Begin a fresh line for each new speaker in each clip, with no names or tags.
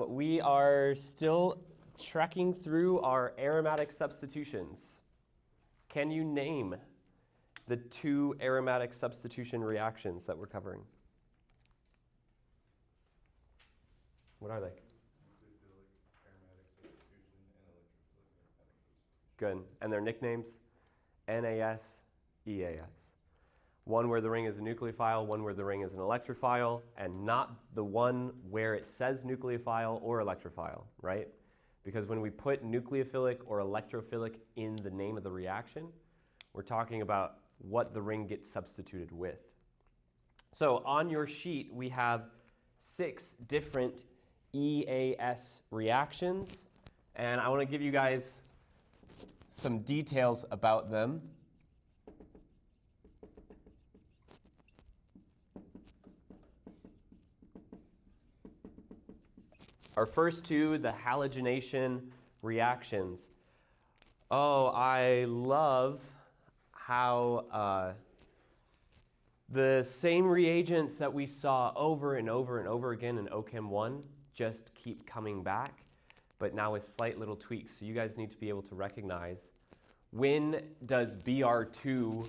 We are still trekking through our aromatic substitutions. Can you name the two aromatic substitution reactions that we're covering? What are they?
Nucleophilic aromatic substitution and electrophilic aromatic substitution.
Good. And their nicknames? NAS, EAS. One where the ring is a nucleophile, one where the ring is an electrophile, and not the one where it says nucleophile or electrophile, right? Because when we put nucleophilic or electrophilic in the name of the reaction, we're talking about what the ring gets substituted with. So on your sheet, we have 6 different EAS reactions, and I want to give you guys some details about them. Our first two, the halogenation reactions. Oh, I love how the same reagents that we saw over and over and over again in OChem 1 just keep coming back, but now with slight little tweaks. So you guys need to be able to recognize, when does Br2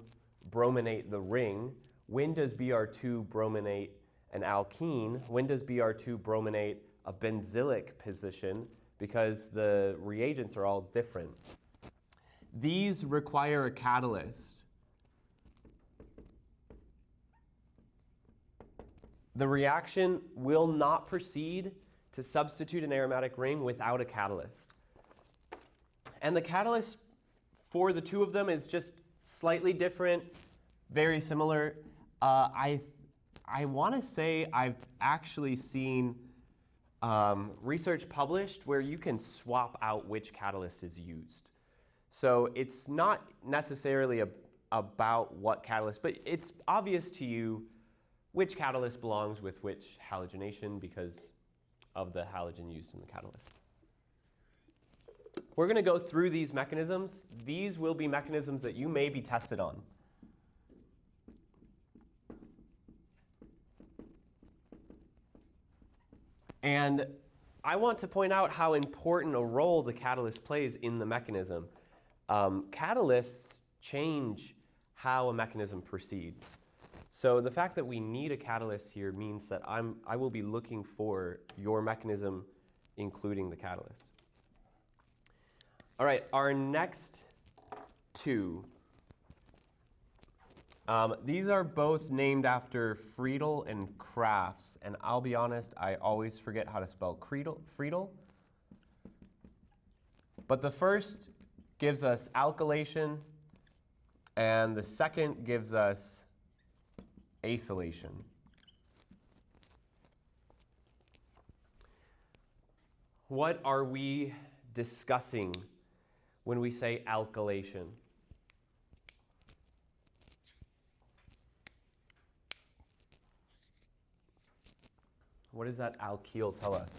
brominate the ring? When does Br2 brominate an alkene? When does Br2 brominate a benzylic position? Because the reagents are all different. These require a catalyst. The reaction will not proceed to substitute an aromatic ring without a catalyst. And the catalyst for the two of them is just slightly different, very similar. I want to say I've actually seen research published where you can swap out which catalyst is used. So it's not necessarily about what catalyst, but it's obvious to you which catalyst belongs with which halogenation because of the halogen used in the catalyst. We're going to go through these mechanisms. These will be mechanisms that you may be tested on. And I want to point out how important a role the catalyst plays in the mechanism. Catalysts change how a mechanism proceeds. So the fact that we need a catalyst here means that I will be looking for your mechanism, including the catalyst. All right, our next two. These are both named after Friedel and Crafts, and I'll be honest, I always forget how to spell Friedel. But the first gives us alkylation, and the second gives us acylation. What are we discussing when we say alkylation? What does that alkyl tell us?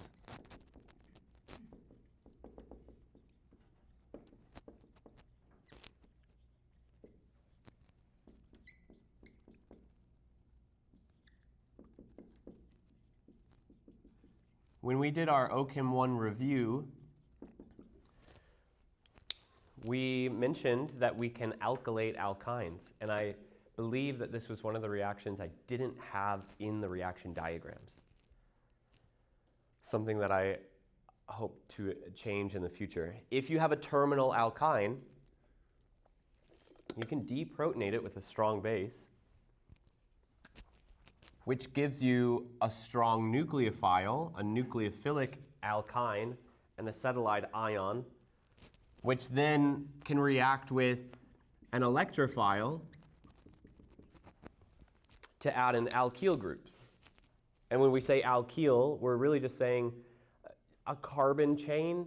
When we did our OChem 1 review, we mentioned that we can alkylate alkynes, and I believe that this was one of the reactions I didn't have in the reaction diagrams. Something that I hope to change in the future. If you have a terminal alkyne, you can deprotonate it with a strong base, which gives you a strong nucleophile, a nucleophilic alkyne, an acetylide ion, which then can react with an electrophile to add an alkyl group. And when we say alkyl, we're really just saying a carbon chain,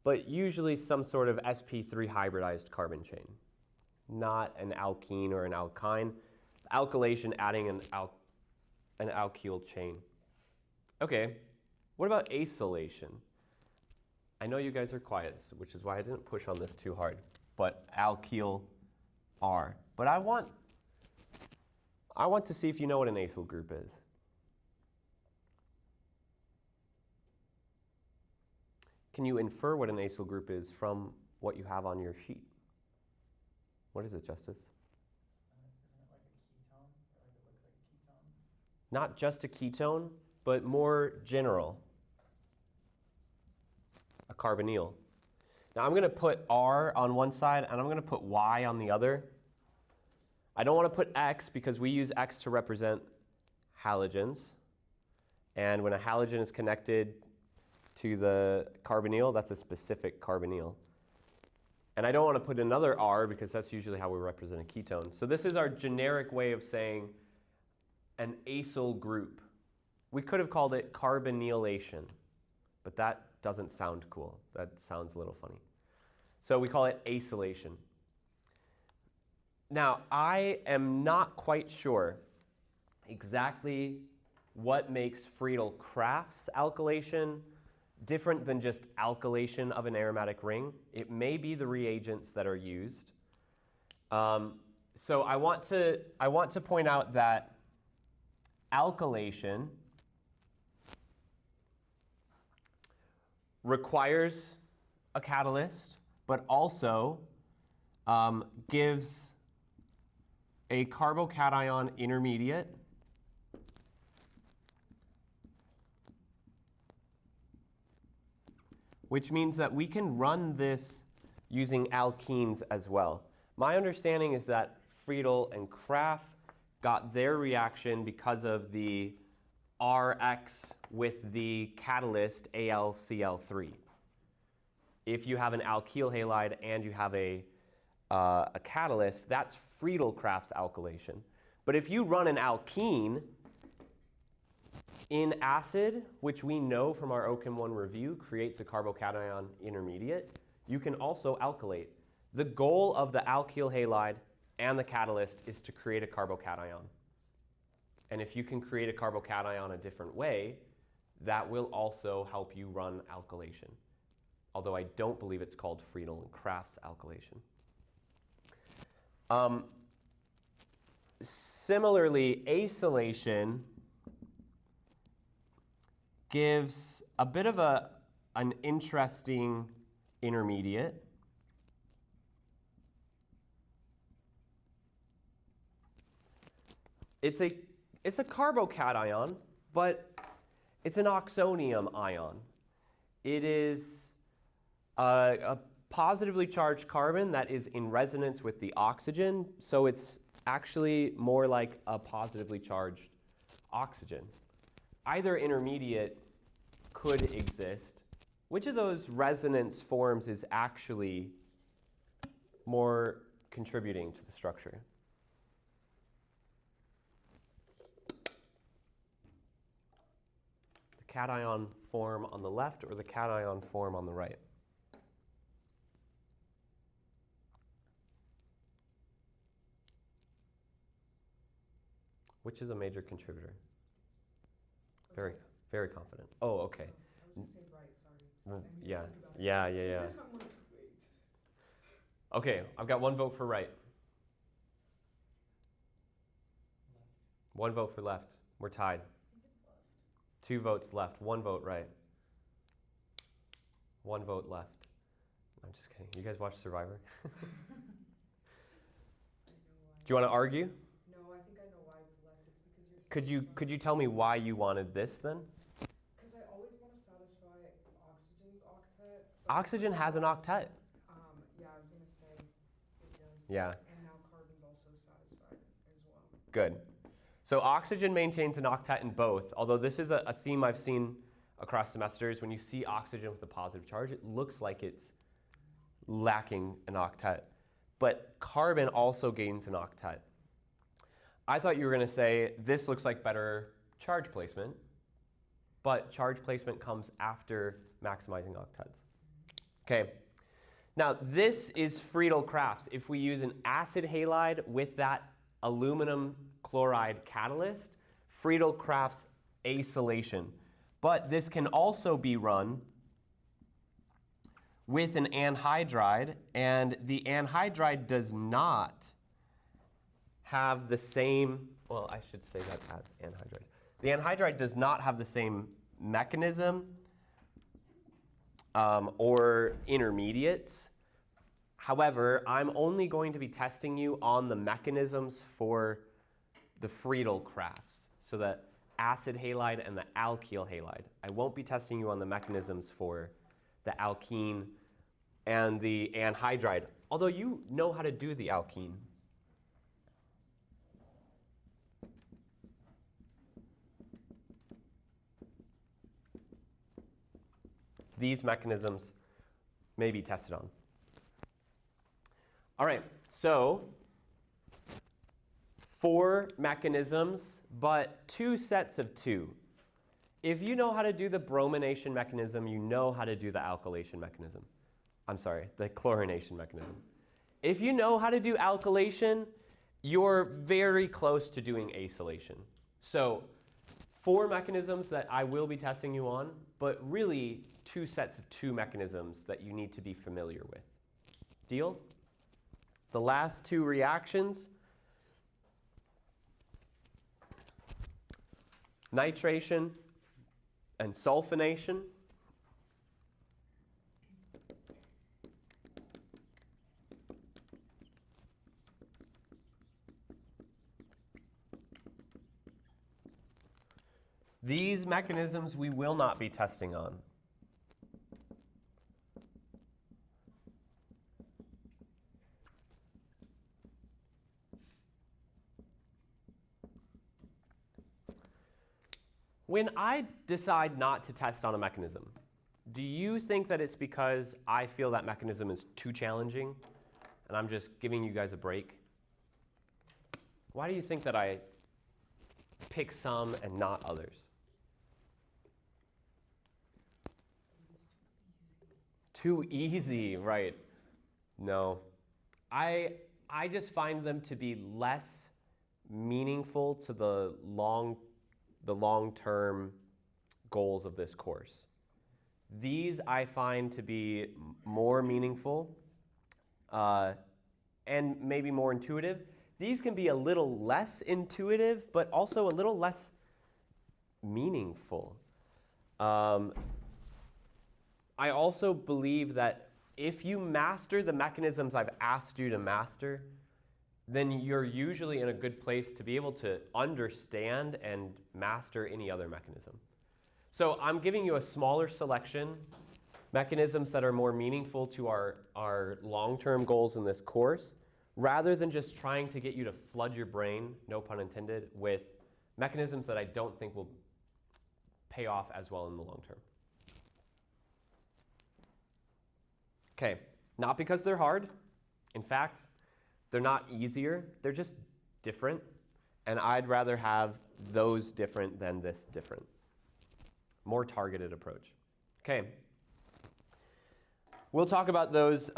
but usually some sort of sp3 hybridized carbon chain, not an alkene or an alkyne. Alkylation adding an alkyl chain. Okay, what about acylation? I know you guys are quiet, which is why I didn't push on this too hard, but alkyl R. But I want to see if you know what an acyl group is. can you infer what an acyl group is from what you have on your sheet? What is it, Justice?
Isn't it like a ketone? Or like it looks like a ketone?
Not just a ketone, but more general. A carbonyl. Now I'm going to put R on one side and I'm going to put Y on the other. I don't want to put X because we use X to represent halogens. And when a halogen is connected to the carbonyl, that's a specific carbonyl. And I don't want to put another R because that's usually how we represent a ketone. So this is our generic way of saying an acyl group. We could have called it carbonylation, but that doesn't sound cool. That sounds a little funny. So we call it acylation. Now, I am not quite sure exactly what makes Friedel-Crafts alkylation different than just alkylation of an aromatic ring. It may be the reagents that are used. So I want to point out that alkylation requires a catalyst, but also gives a carbocation intermediate which means that we can run this using alkenes as well. My understanding is that Friedel and Kraft got their reaction because of the Rx with the catalyst AlCl3. If you have an alkyl halide and you have a catalyst, that's Friedel-Crafts alkylation. But if you run an alkene in acid, which we know from our OChem1 review creates a carbocation intermediate, you can also alkylate. The goal of the alkyl halide and the catalyst is to create a carbocation. And if you can create a carbocation a different way, that will also help you run alkylation. Although I don't believe it's called Friedel and Crafts alkylation. Similarly, acylation gives a bit of an interesting intermediate. It's a carbocation, but it's an oxonium ion. It is a positively charged carbon that is in resonance with the oxygen, so it's actually more like a positively charged oxygen. Either intermediate could exist. Which of those resonance forms is actually more contributing to the structure? The cation form on the left or the cation form on the right? Which is a major contributor? Very, very confident. Oh, okay.
I was going to say right, sorry.
Yeah.
I'm like, wait.
Okay, I've got one vote for right.
Left.
One vote for left. We're tied.
I think it's left.
2 votes left. 1 vote right. 1 vote left. I'm just kidding. You guys watch Survivor?
I know why.
Do you want to argue?
No, I think I know why it's left. It's because you're
Could you tell me why you wanted this then?
Because I always want to satisfy oxygen's octet. but-
Oxygen has an octet.
Yeah, I was going to say it does.
Yeah,
And now carbon's also satisfied as well.
good. So oxygen maintains an octet in both, although this is a theme I've seen across semesters. When you see oxygen with a positive charge, it looks like it's lacking an octet. But carbon also gains an octet. I thought you were going to say this looks like better charge placement, but charge placement comes after maximizing octets. Okay, now this is Friedel-Crafts. If we use an acid halide with that aluminum chloride catalyst, Friedel-Crafts acylation. But this can also be run with an anhydride, and the anhydride does not have the same, well, I should say that as anhydride. The anhydride does not have the same mechanism or intermediates. However, I'm only going to be testing you on the mechanisms for the Friedel crafts, so the acid halide and the alkyl halide. I won't be testing you on the mechanisms for the alkene and the anhydride, although you know how to do the alkene. These mechanisms may be tested on. All right, so 4 mechanisms, but 2 sets of 2. If you know how to do the bromination mechanism, you know how to do the alkylation mechanism. I'm sorry, the chlorination mechanism. If you know how to do alkylation, you're very close to doing acylation. So 4 mechanisms that I will be testing you on, but really 2 sets of 2 mechanisms that you need to be familiar with. Deal? The last 2 reactions, nitration and sulfonation. These mechanisms we will not be testing on. When I decide not to test on a mechanism, do you think that it's because I feel that mechanism is too challenging and I'm just giving you guys a break? Why do you think that I pick some and not others? Too easy, right? No. I just find them to be less meaningful to the long-term goals of this course. These I find to be more meaningful and maybe more intuitive. These can be a little less intuitive, but also a little less meaningful. I also believe that if you master the mechanisms I've asked you to master, then you're usually in a good place to be able to understand and master any other mechanism. So I'm giving you a smaller selection, mechanisms that are more meaningful to our long-term goals in this course, rather than just trying to get you to flood your brain, no pun intended, with mechanisms that I don't think will pay off as well in the long term. Okay, not because they're hard. In fact, they're not easier, they're just different. And I'd rather have those different than this different. More targeted approach. Okay. We'll talk about those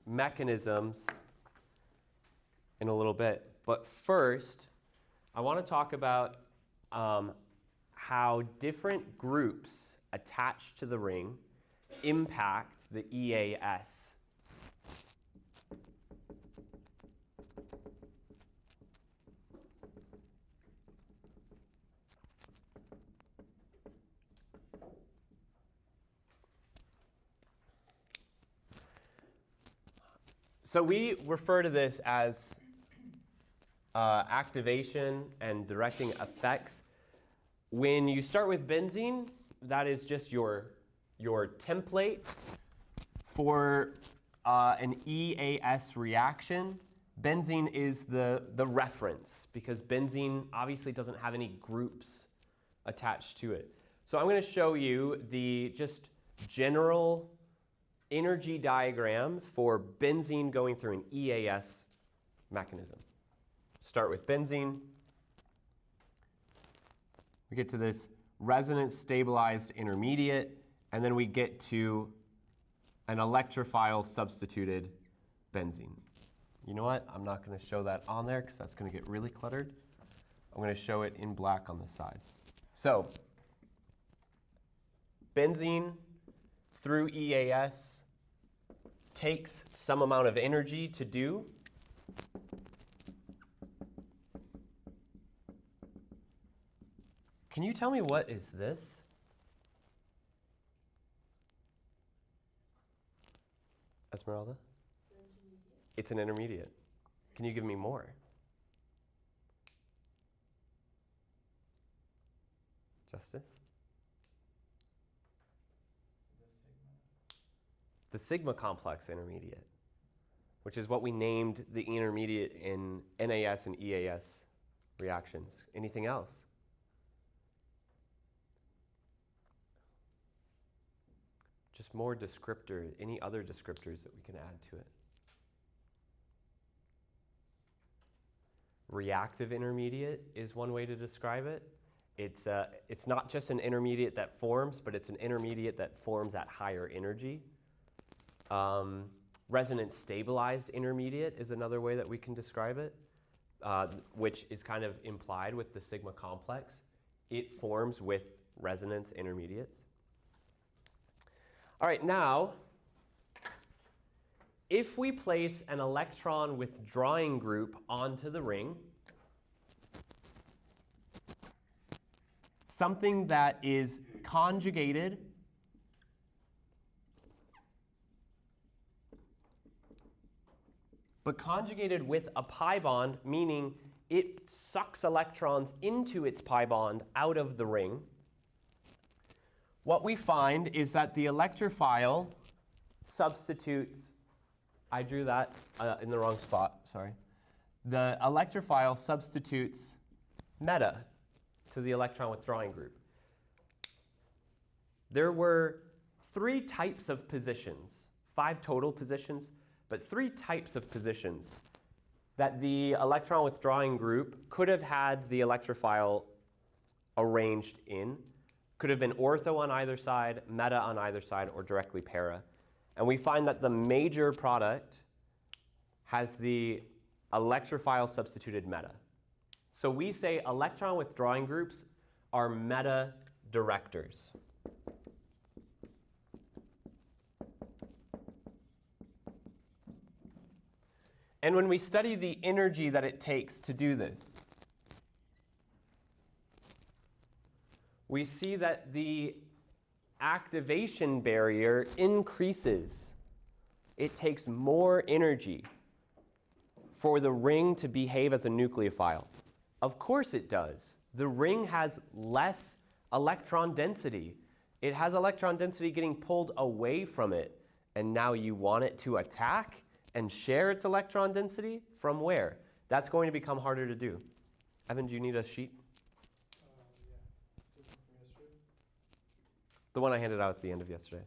mechanisms in a little bit. But first, I want to talk about how different groups attached to the ring impact the EAS. So we refer to this as activation and directing effects. When you start with benzene, that is just your template for an EAS reaction. Benzene is the reference because benzene obviously doesn't have any groups attached to it. So I'm going to show you the just general energy diagram for benzene going through an EAS mechanism. Start with benzene. We get to this resonance stabilized intermediate, and then we get to an electrophile substituted benzene. You know what? I'm not going to show that on there because that's going to get really cluttered. I'm going to show it in black on the side. So benzene through EAS takes some amount of energy to do. Can you tell me what is this? Esmeralda? It's an intermediate. Can you give me more? Justice? The sigma complex intermediate, which is what we named the intermediate in NAS and EAS reactions. Anything else? Just more descriptors, any other descriptors that we can add to it? Reactive intermediate is one way to describe it. It's not just an intermediate that forms, but it's an intermediate that forms at higher energy. Resonance stabilized intermediate is another way that we can describe it, which is kind of implied with the sigma complex. It forms with resonance intermediates. All right, now, if we place an electron withdrawing group onto the ring, something that is conjugated but conjugated with a pi bond, meaning it sucks electrons into its pi bond out of the ring, what we find is that the electrophile substitutes, I drew that in the wrong spot, sorry. The electrophile substitutes meta to the electron withdrawing group. There were 3 types of positions, 5 total positions, but 3 types of positions that the electron withdrawing group could have had the electrophile arranged in. Could have been ortho on either side, meta on either side, or directly para. And we find that the major product has the electrophile substituted meta. So we say electron withdrawing groups are meta directors. And when we study the energy that it takes to do this, we see that the activation barrier increases. It takes more energy for the ring to behave as a nucleophile. Of course it does. The ring has less electron density. It has electron density getting pulled away from it. And now you want it to attack and share its electron density? From where? That's going to become harder to do. Evan, do you need a sheet?
Yeah. Still from yesterday?
The one I handed out at the end of yesterday,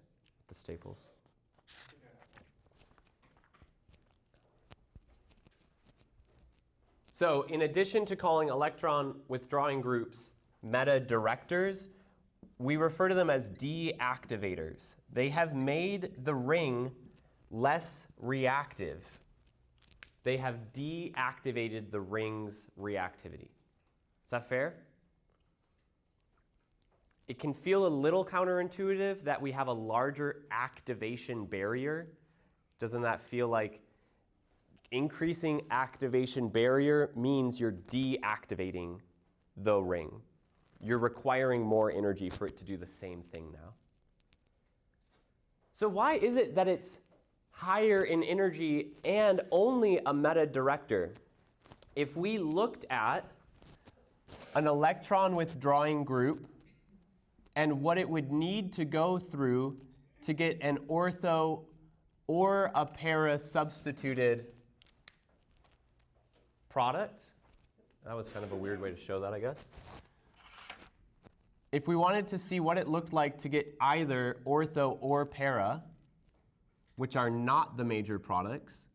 the staples. So in addition to calling electron withdrawing groups meta directors, we refer to them as deactivators. They have made the ring less reactive. They have deactivated the ring's reactivity. Is that fair? It can feel a little counterintuitive that we have a larger activation barrier. Doesn't that feel like increasing activation barrier means you're deactivating the ring? You're requiring more energy for it to do the same thing now. So why is it that it's higher in energy and only a meta director? If we looked at an electron withdrawing group and what it would need to go through to get an ortho or a para substituted product, that was kind of a weird way to show that, I guess. If we wanted to see what it looked like to get either ortho or para, which are not the major products,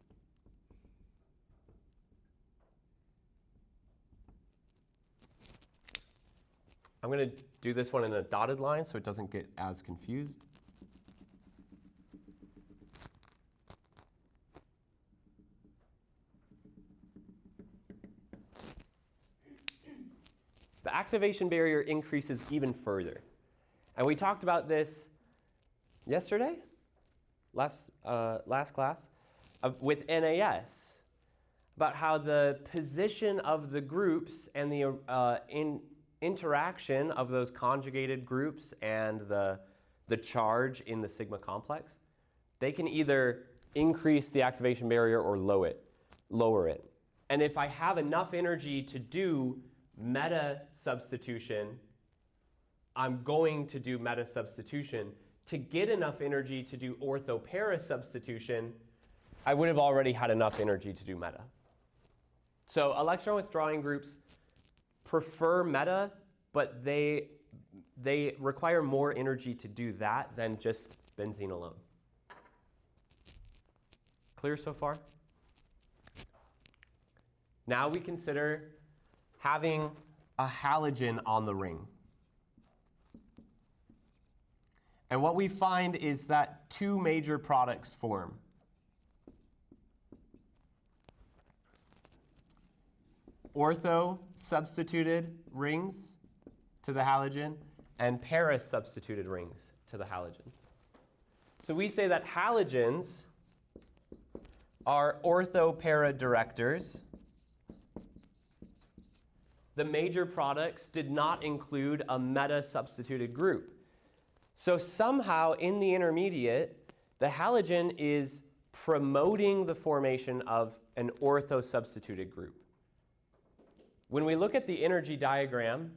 I'm going to do this one in a dotted line so it doesn't get as confused. The activation barrier increases even further. And we talked about this yesterday, last class, with NAS, about how the position of the groups and the interaction of those conjugated groups and the charge in the sigma complex, they can either increase the activation barrier or lower it. And if I have enough energy to do meta substitution, I'm going to do meta substitution. To get enough energy to do ortho-para substitution, I would have already had enough energy to do meta. So electron withdrawing groups prefer meta, but they require more energy to do that than just benzene alone. Clear so far? Now we consider having a halogen on the ring. And what we find is that two major products form. Ortho-substituted rings to the halogen and para-substituted rings to the halogen. So we say that halogens are ortho-para directors. The major products did not include a meta-substituted group. So somehow in the intermediate, the halogen is promoting the formation of an ortho-substituted group. When we look at the energy diagram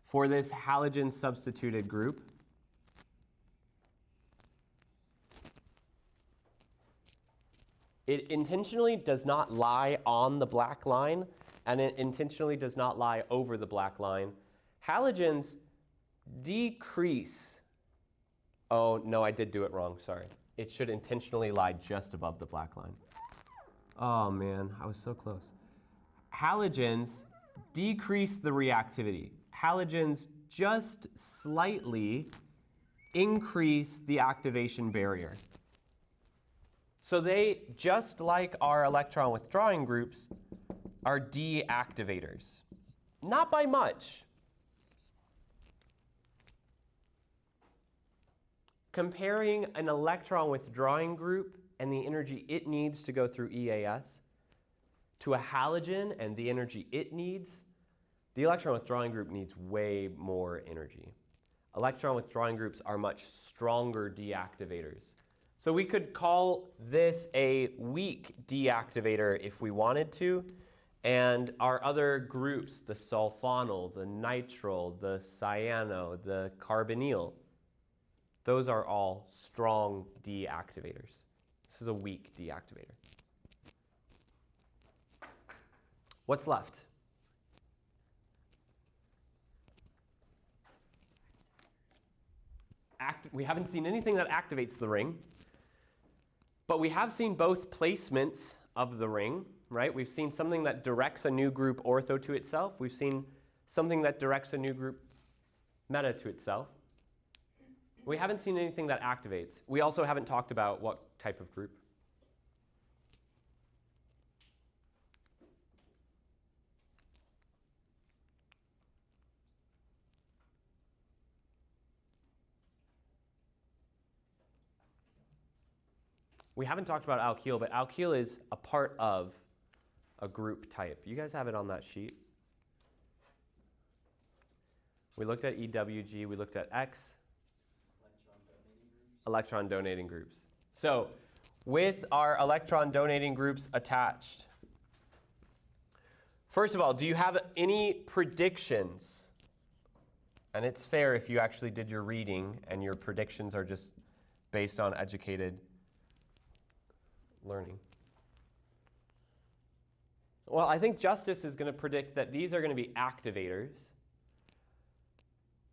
for this halogen substituted group, it intentionally does not lie on the black line, and it intentionally does not lie over the black line. Halogens decrease. Oh, no, I did do it wrong, sorry. It should intentionally lie just above the black line. Oh man, I was so close. Halogens decrease the reactivity. Halogens just slightly increase the activation barrier. So they, just like our electron withdrawing groups, are deactivators. Not by much. Comparing an electron withdrawing group and the energy it needs to go through EAS to a halogen and the energy it needs, the electron withdrawing group needs way more energy. Electron withdrawing groups are much stronger deactivators. So we could call this a weak deactivator if we wanted to, and our other groups, the sulfonyl, the nitrile, the cyano, the carbonyl, those are all strong deactivators. This is a weak deactivator. What's left? We haven't seen anything that activates the ring, but we have seen both placements of the ring, right? We've seen something that directs a new group ortho to itself. We've seen something that directs a new group meta to itself. We haven't seen anything that activates. We also haven't talked about what type of group. We haven't talked about alkyl, but alkyl is a part of a group type. You guys have it on that sheet. We looked at EWG, we looked at X. Electron donating groups. So with our electron donating groups attached, first of all, do you have any predictions? And it's fair if you actually did your reading and your predictions are just based on educated learning. Well, I think Justice is going to predict that these are going to be activators.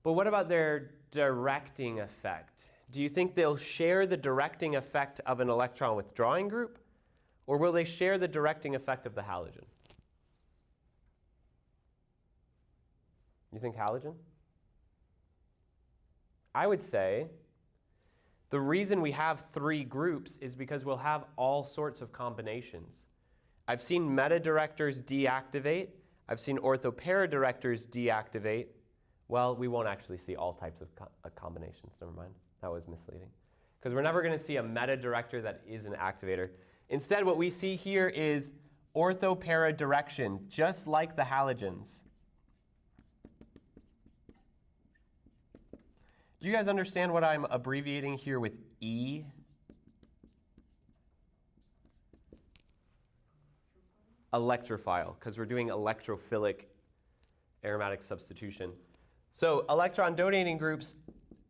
But what about their directing effect? Do you think they'll share the directing effect of an electron withdrawing group, or will they share the directing effect of the halogen? You think halogen? I would say the reason we have three groups is because we'll have all sorts of combinations. I've seen meta-directors deactivate. I've seen ortho-para directors deactivate. Well, we won't actually see all types of combinations. Never mind. That was misleading. Because we're never going to see a meta-director that is an activator. Instead, what we see here is ortho-para direction, just like the halogens. Do you guys understand what I'm abbreviating here with E? electrophile because we're doing electrophilic aromatic substitution. So electron donating groups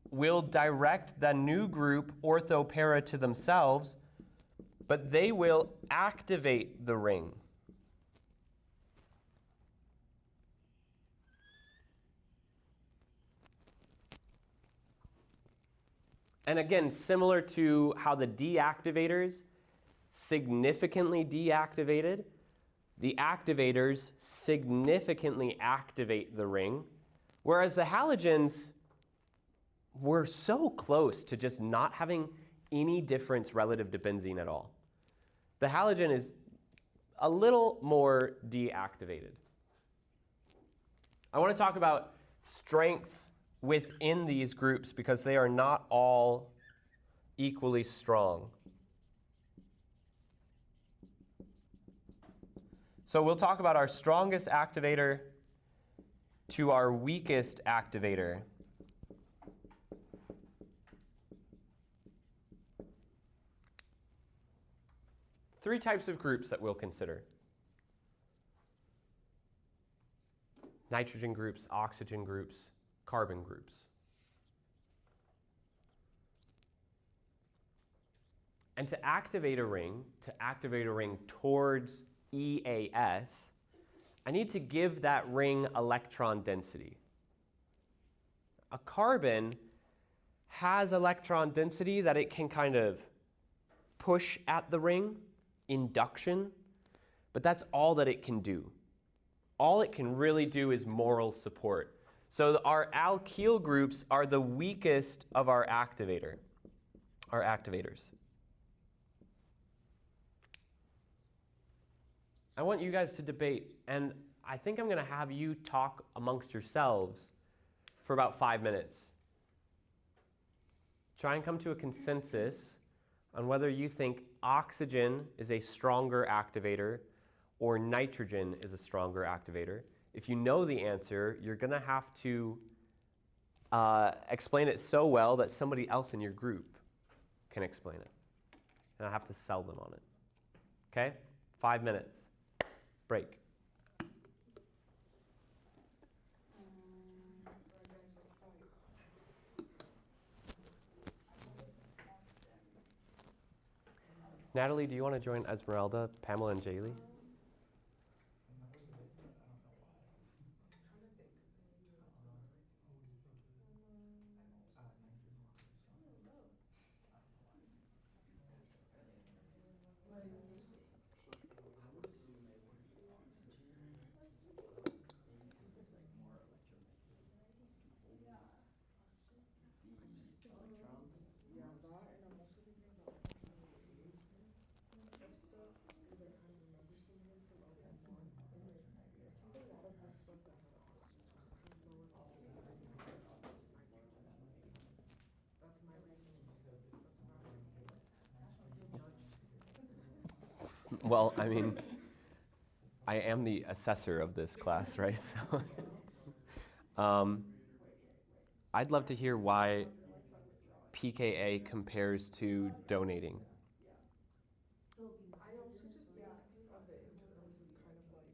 will direct the new group ortho-para to themselves, but they will activate the ring. And again, similar to how the deactivators significantly deactivated, the activators significantly activate the ring, whereas the halogens were so close to just not having any difference relative to benzene at all. The halogen is a little more deactivated. I want to talk about strengths within these groups because they are not all equally strong. So we'll talk about our strongest activator to our weakest activator. Three types of groups that we'll consider: nitrogen groups, oxygen groups, carbon groups. And to activate a ring towards EAS, I need to give that ring electron density. A carbon has electron density that it can kind of push at the ring, induction, but that's all that it can do. All it can really do is moral support. So our alkyl groups are the weakest of our activators. I want you guys to debate, and I think I'm going to have you talk amongst yourselves for about 5 minutes. Try and come to a consensus on whether you think oxygen is a stronger activator or nitrogen is a stronger activator. If you know the answer, you're going to have to explain it so well that somebody else in your group can explain it. And I have to sell them on it. Okay? 5 minutes. Break. Natalie, do you want to join Esmeralda, Pamela, and Jaylee?
Yeah, that, and I'm also thinking about PKAs of stuff, because I kind of remember some of them from LP1. And like, I think a lot of the stuff that had oxygens was kind of lower PKA than nitrogen. That's my reasoning. That's about it.
Well, I mean, I am the assessor of this class, right? So, I'd love to hear why pKa compares to donating.
I also just think of it in terms of kind of like,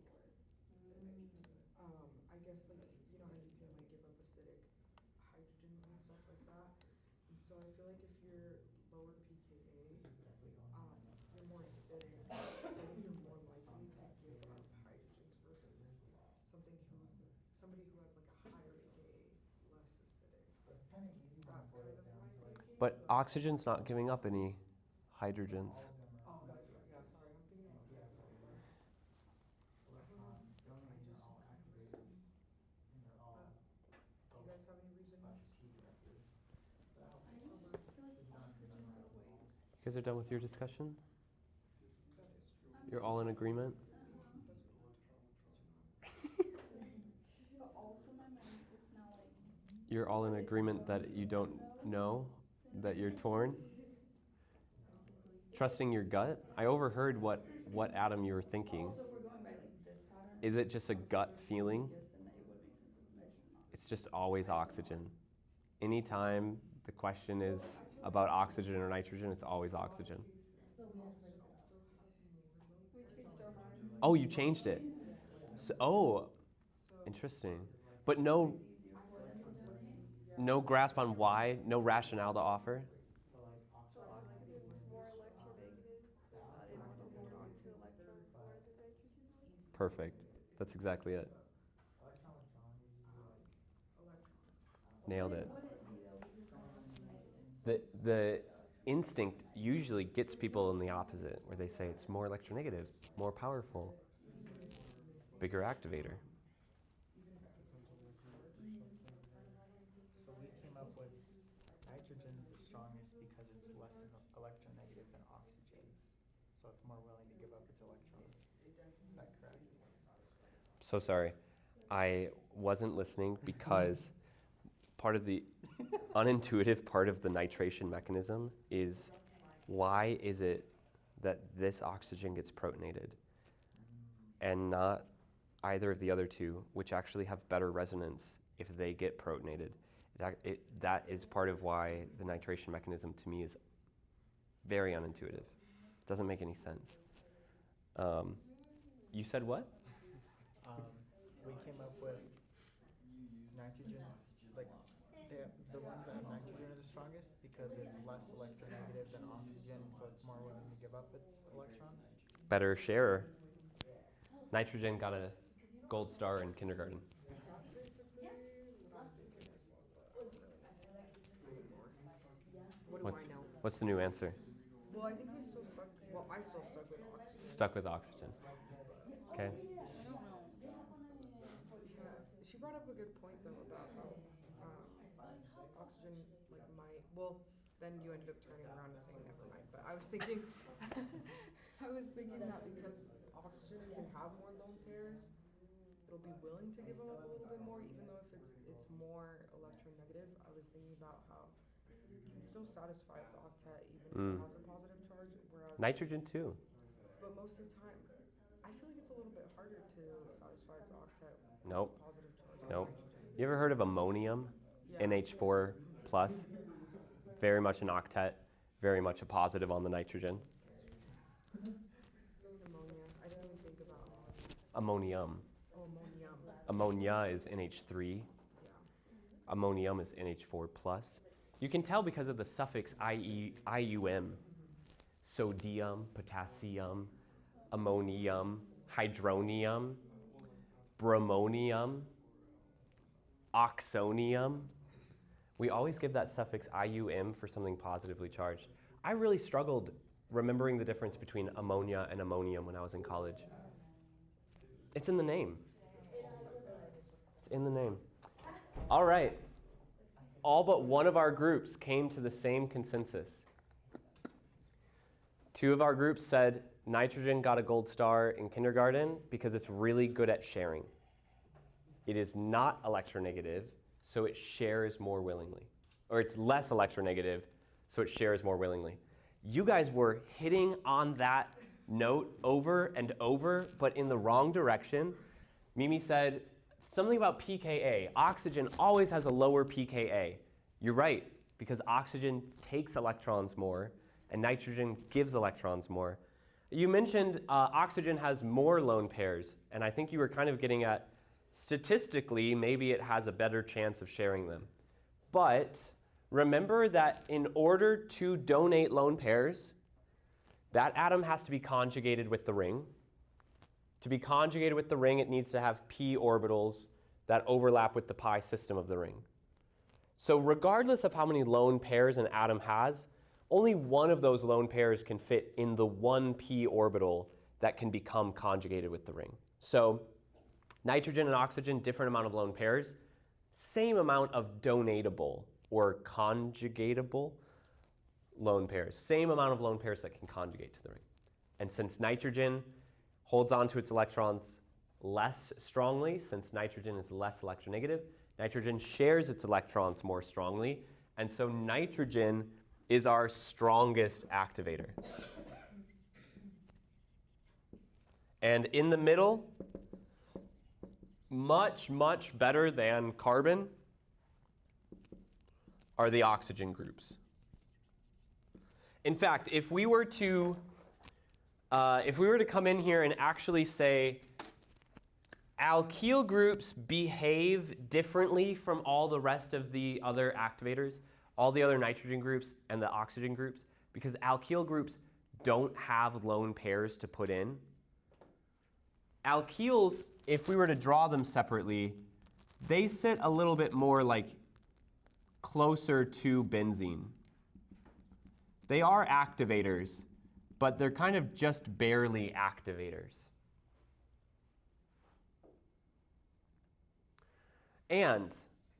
I guess like, you know how you can like give up acidic hydrogens and stuff like that. And so I feel like if you're lower pKa, you're more acidic, so I think you're more likely to give up hydrogens versus somebody who has like a higher pKa, less acidic. That's kind of my thinking.
But oxygen's not giving up any hydrogens.
Oh, that's right. Yeah, sorry. I'm thinking about that. I don't know. I just don't kind of see. Do you guys have any reasoning?
You guys are done with your discussion?
That is true.
You're all in agreement?
But also my mind is now like
You're all in agreement that you don't know, that you're torn? Trusting your gut? I overheard what Adam you were thinking.
also if we're going by like this pattern.
Is it just a gut feeling?
Yes, then it would make sense it's nitrogen not.
It's just always oxygen. Anytime the question is about oxygen or nitrogen, it's always oxygen.
Which is
Oh, you changed it. So, oh, interesting. But no grasp on why, no rationale to offer.
So like
So I feel like it's more electronegative if they're holding on to electrons more than nitrogen would.
Perfect. That's exactly it.
electron is usually like
Electrons.
Nailed it.
someone
The instinct usually gets people in the opposite, where they say it's more electronegative, more powerful, bigger activator.
So we came up with nitrogen's the strongest because it's less electronegative than oxygen. So it's more willing to give up its electrons. Is that correct?
So sorry. I wasn't listening because part of the unintuitive part of the nitration mechanism is why is it that this oxygen gets protonated and not either of the other two, which actually have better resonance if they get protonated. That is part of why the nitration mechanism to me is very unintuitive. It doesn't make any sense. You said what?
We came up with nitrogen, like the ones that have nitrogen are the strongest because it's less electronegative than oxygen, so it's more willing to give up its electrons.
Better sharer. Nitrogen got a gold star in kindergarten.
That's basically what I'm thinking as well, but what do I know?
What's the new answer?
Well, I think we still stuck. Well, I still stuck with oxygen.
Stuck with oxygen. Okay.
I don't know.
Yeah, she brought up a good point though about how oxygen like might. Well, then you ended up turning around and saying never mind. But I was thinking, I was thinking that because oxygen can have more lone pairs, it'll be willing to give them up a little bit more, even though if it's more electronegative. I was thinking about how it can still satisfy its octet even if it has a positive charge, whereas
Nitrogen too.
but most of the time, I feel like it's a little bit harder to satisfy its octet with
Nope.
a positive charge on
Nope.
nitrogen.
You ever heard of ammonium?
Yeah.
NH4 plus. Very much an octet, very much a positive on the nitrogen.
Ammonia. I didn't even think about ammonia.
Ammonium.
Oh, ammonium.
Ammonia is NH3.
Yeah.
Ammonium is NH4 plus. You can tell because of the suffix IUM. Sodium, potassium, ammonium, hydronium, bromonium, oxonium. We always give that suffix IUM for something positively charged. I really struggled remembering the difference between ammonia and ammonium when I was in college. It's in the name. It's in the name. All right. All but one of our groups came to the same consensus. Two of our groups said nitrogen got a gold star in kindergarten because it's really good at sharing. It is not electronegative, so it shares more willingly. Or it's less electronegative, so it shares more willingly. You guys were hitting on that note over and over, but in the wrong direction. Mimi said something about pKa. Oxygen always has a lower pKa. You're right, because oxygen takes electrons more, and nitrogen gives electrons more. You mentioned oxygen has more lone pairs, and I think you were kind of getting at statistically, maybe it has a better chance of sharing them. But remember that in order to donate lone pairs, that atom has to be conjugated with the ring. To be conjugated with the ring, it needs to have p orbitals that overlap with the pi system of the ring. So regardless of how many lone pairs an atom has, only one of those lone pairs can fit in the one p orbital that can become conjugated with the ring. So nitrogen and oxygen, different amount of lone pairs, same amount of donatable or conjugatable lone pairs. Same amount of lone pairs that can conjugate to the ring. And since nitrogen holds on to its electrons less strongly, since nitrogen is less electronegative, nitrogen shares its electrons more strongly, and so nitrogen is our strongest activator. And in the middle, much, much better than carbon are the oxygen groups. In fact, if we were to if we were to come in here and actually say alkyl groups behave differently from all the rest of the other activators, all the other nitrogen groups and the oxygen groups, because alkyl groups don't have lone pairs to put in. Alkyls, if we were to draw them separately, they sit a little bit more like closer to benzene. They are activators, but they're kind of just barely activators. And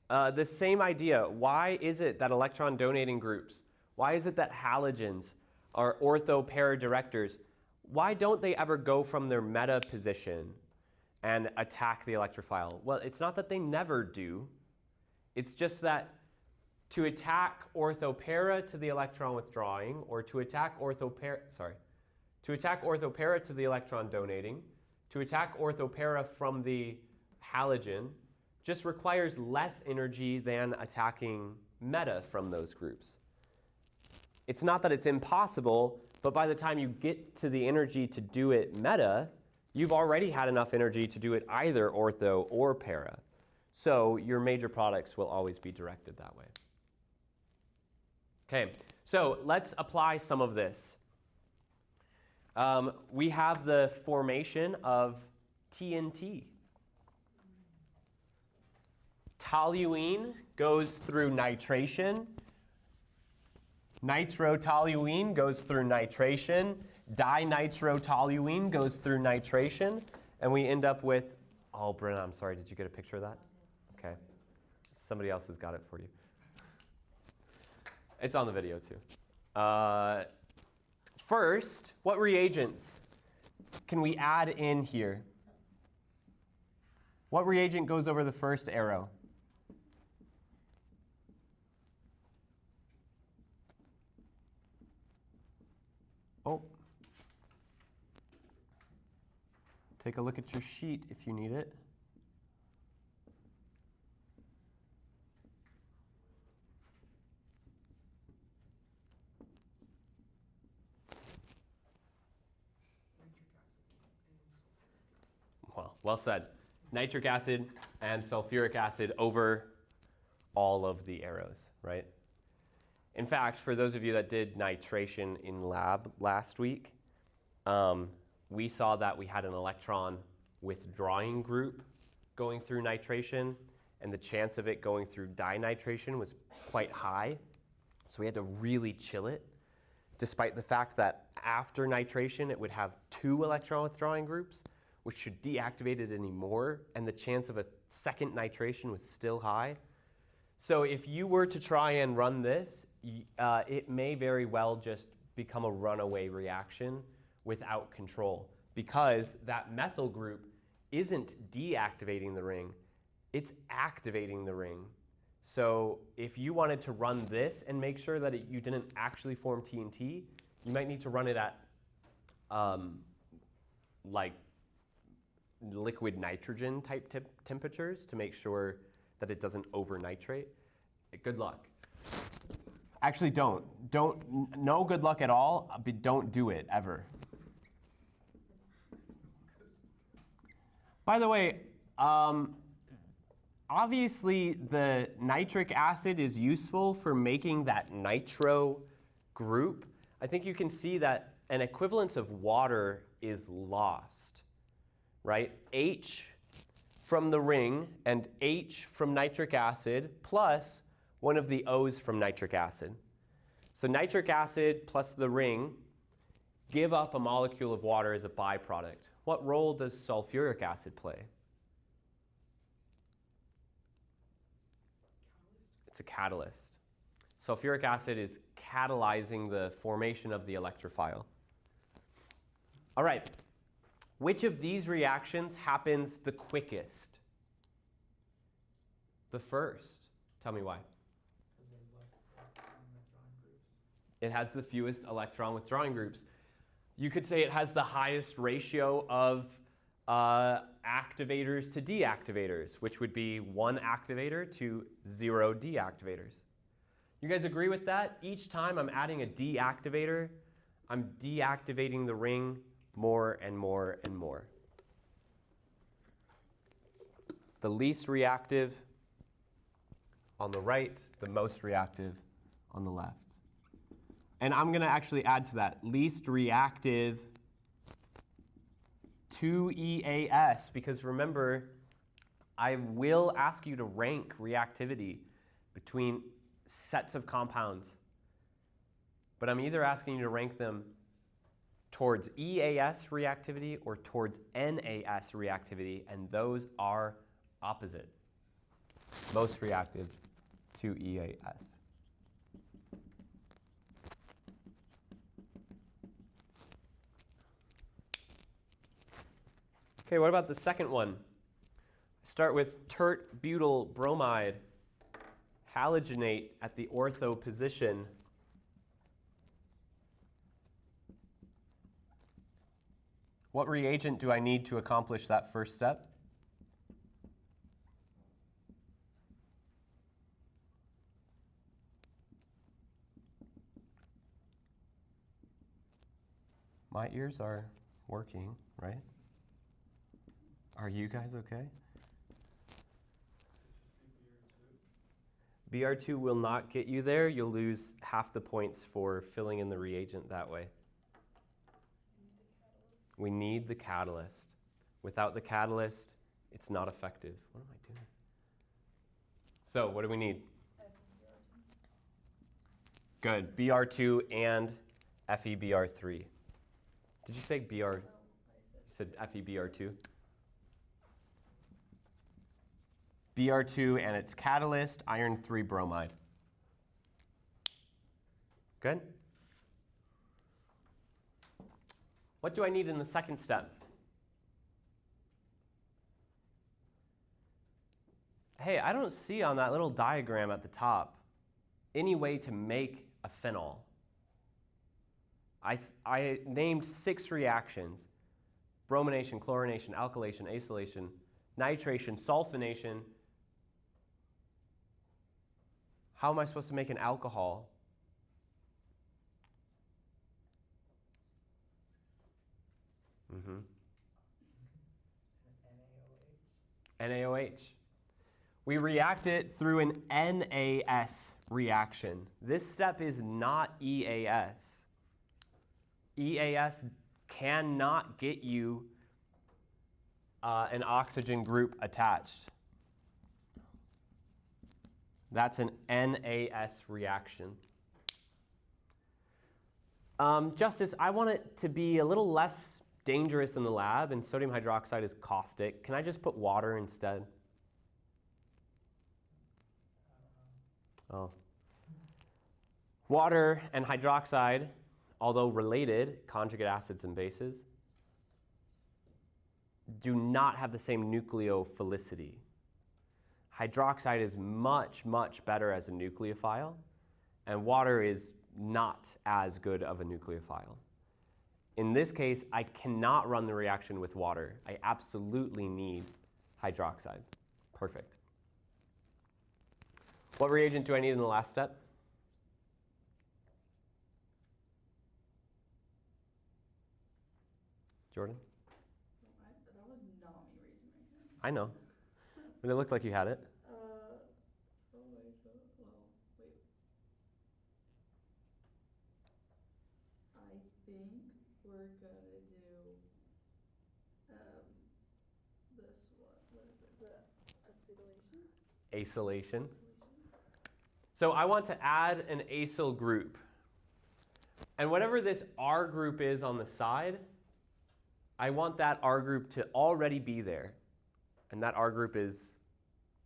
the same idea, why is it that electron donating groups, why is it that halogens are ortho-para directors, why don't they ever go from their meta position and attack the electrophile? Well, it's not that they never do. It's just that to attack ortho-para to the electron withdrawing, or to attack ortho-para to the electron donating, to attack ortho-para from the halogen, just requires less energy than attacking meta from those groups. It's not that it's impossible, but by the time you get to the energy to do it meta, you've already had enough energy to do it either ortho or para. So your major products will always be directed that way. Okay, so let's apply some of this. We have the formation of TNT. Toluene goes through nitration. Nitrotoluene goes through nitration. Dinitrotoluene goes through nitration. And we end up with, oh, Brenna, I'm sorry, did you get a picture of that? Okay. Somebody else has got it for you. It's on the video too. First, what reagents can we add in here? What reagent goes over the first arrow? Oh. Take a look at your sheet if you need it. Well said. Nitric acid and sulfuric acid over all of the arrows, right? In fact, for those of you that did nitration in lab last week, we saw that we had an electron withdrawing group going through nitration, and the chance of it going through dinitration was quite high. So we had to really chill it, despite the fact that after nitration it would have 2 electron withdrawing groups, which should deactivate it anymore, and the chance of a second nitration was still high. So if you were to try and run this, it may very well just become a runaway reaction without control, because that methyl group isn't deactivating the ring, it's activating the ring. So if you wanted to run this and make sure that you didn't actually form TNT, you might need to run it at like liquid nitrogen type temperatures to make sure that it doesn't overnitrate. Good luck. Actually, don't. No good luck at all, but don't do it ever. By the way, obviously the nitric acid is useful for making that nitro group. I think you can see that an equivalence of water is lost, right? H from the ring and H from nitric acid plus one of the O's from nitric acid. So nitric acid plus the ring give up a molecule of water as a byproduct. What role does sulfuric acid play? It's a catalyst. Sulfuric acid is catalyzing the formation of the electrophile. All right, which of these reactions happens the quickest? The first. Tell me why. It has the fewest electron withdrawing groups. You could say it has the highest ratio of activators to deactivators, which would be 1 activator to 0 deactivators. You guys agree with that? Each time I'm adding a deactivator, I'm deactivating the ring more and more and more. The least reactive on the right, the most reactive on the left. And I'm going to actually add to that, least reactive to EAS, because remember, I will ask you to rank reactivity between sets of compounds. But I'm either asking you to rank them towards EAS reactivity or towards NAS reactivity, and those are opposite. Most reactive to EAS. Okay, what about the second one? Start with tert butyl bromide, halogenate at the ortho position. What reagent do I need to accomplish that first step? My ears are working, right? Are you guys okay? BR2 will not get you there. You'll lose half the points for filling in the reagent that way. We need the catalyst. Without the catalyst, it's not effective. What am I doing? So what do we need? Good. BR2 and FeBr3. Did you say BR? You said FeBr2? Br2 and its catalyst, iron 3 bromide. Good? What do I need in the second step? Hey, I don't see on that little diagram at the top any way to make a phenol. I named 6 reactions: bromination, chlorination, alkylation, acylation, nitration, sulfonation. How am I supposed to make an alcohol? NaOH. We react it through an NAS reaction. This step is not EAS. EAS cannot get you an oxygen group attached. That's an NAS reaction. Justice, I want it to be a little less dangerous in the lab, and sodium hydroxide is caustic. Can I just put water instead? Oh. Water and hydroxide, although related, conjugate acids and bases, do not have the same nucleophilicity. Hydroxide is much, much better as a nucleophile, and water is not as good of a nucleophile. In this case, I cannot run the reaction with water. I absolutely need hydroxide. Perfect. What reagent do I need in the last step? Jordan?
That was not me raising my hand.
I know. But it looked like you had it.
I think we're gonna do this one. What is it? The acetylation?
Acylation. So I want to add an acyl group. And whatever this R group is on the side, I want that R group to already be there. And that R group is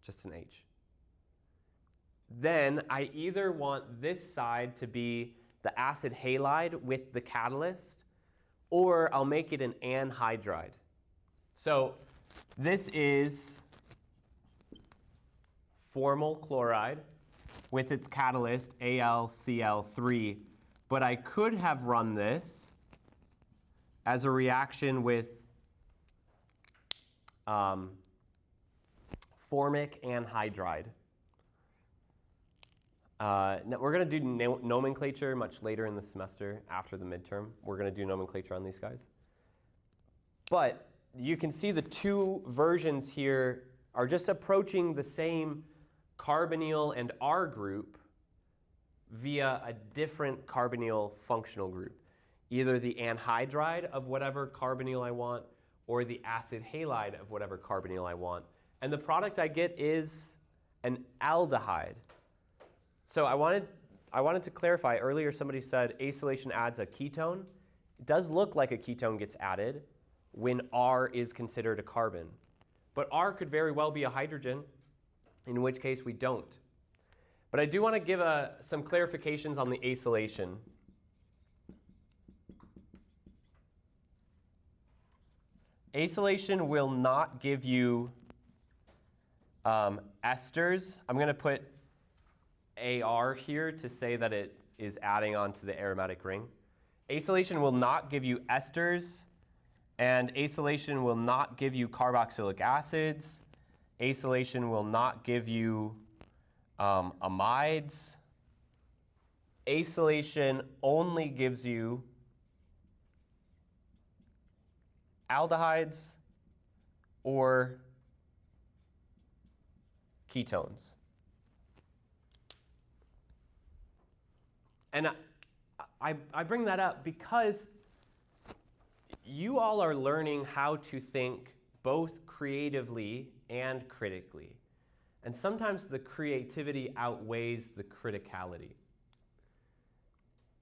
just an H. Then I either want this side to be the acid halide with the catalyst, or I'll make it an anhydride. So this is formal chloride with its catalyst, AlCl3. But I could have run this as a reaction with formic anhydride. Now we're going to do nomenclature much later in the semester after the midterm. We're going to do nomenclature on these guys. But you can see the two versions here are just approaching the same carbonyl and R group via a different carbonyl functional group. Either the anhydride of whatever carbonyl I want or the acid halide of whatever carbonyl I want. And the product I get is an aldehyde. So I wanted to clarify, earlier somebody said acylation adds a ketone. It does look like a ketone gets added when R is considered a carbon. But R could very well be a hydrogen, in which case we don't. But I do want to give some clarifications on the acylation. Acylation will not give you esters. I'm going to put AR here to say that it is adding on to the aromatic ring. Acylation will not give you esters, and acylation will not give you carboxylic acids. Acylation will not give you amides. Acylation only gives you aldehydes or ketones. And I bring that up because you all are learning how to think both creatively and critically. And sometimes the creativity outweighs the criticality.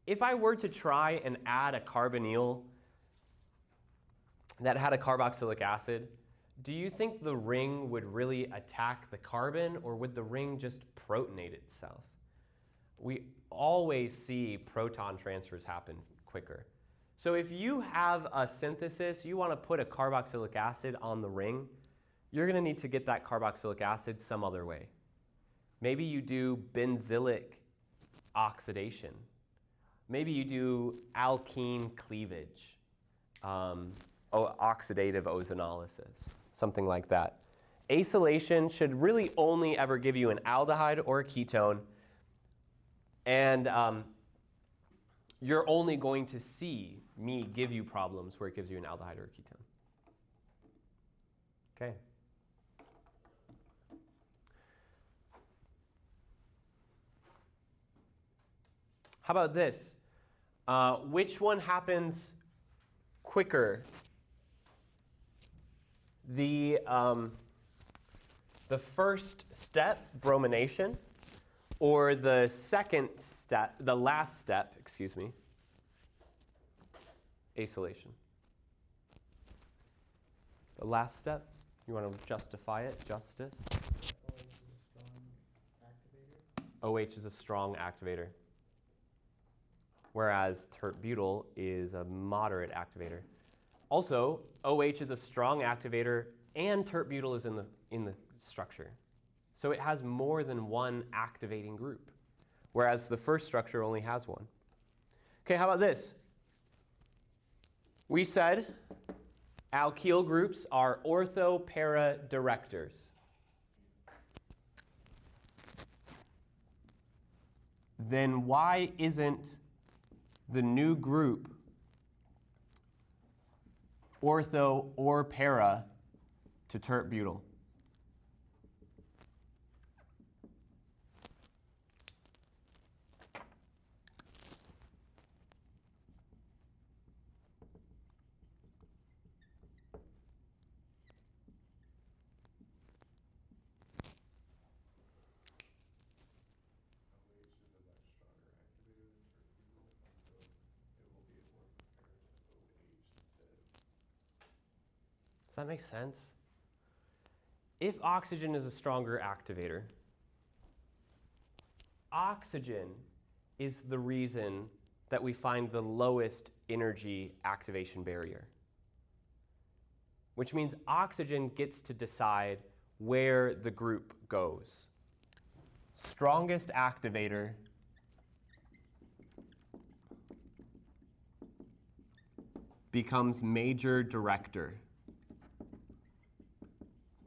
If I were to try and add a carbonyl that had a carboxylic acid, do you think the ring would really attack the carbon, or would the ring just protonate itself? We always see proton transfers happen quicker. So if you have a synthesis, you want to put a carboxylic acid on the ring, you're going to need to get that carboxylic acid some other way. Maybe you do benzylic oxidation. Maybe you do alkene cleavage, oxidative ozonolysis, something like that. Acylation should really only ever give you an aldehyde or a ketone, and you're only going to see me give you problems where it gives you an aldehyde or a ketone. Okay. How about this? Which one happens quicker? The first step, bromination, or the second step, the last step, excuse me, acylation? The last step, you want to justify it, justice? OH is a strong activator, whereas tert-butyl is a moderate activator. Also, OH is a strong activator, and tert-butyl is in the structure. So it has more than one activating group, whereas the first structure only has one. Okay, how about this? We said alkyl groups are ortho-para directors. Then why isn't the new group ortho or para to tert-butyl? Does that make sense? If oxygen is a stronger activator, oxygen is the reason that we find the lowest energy activation barrier, which means oxygen gets to decide where the group goes. Strongest activator becomes major director.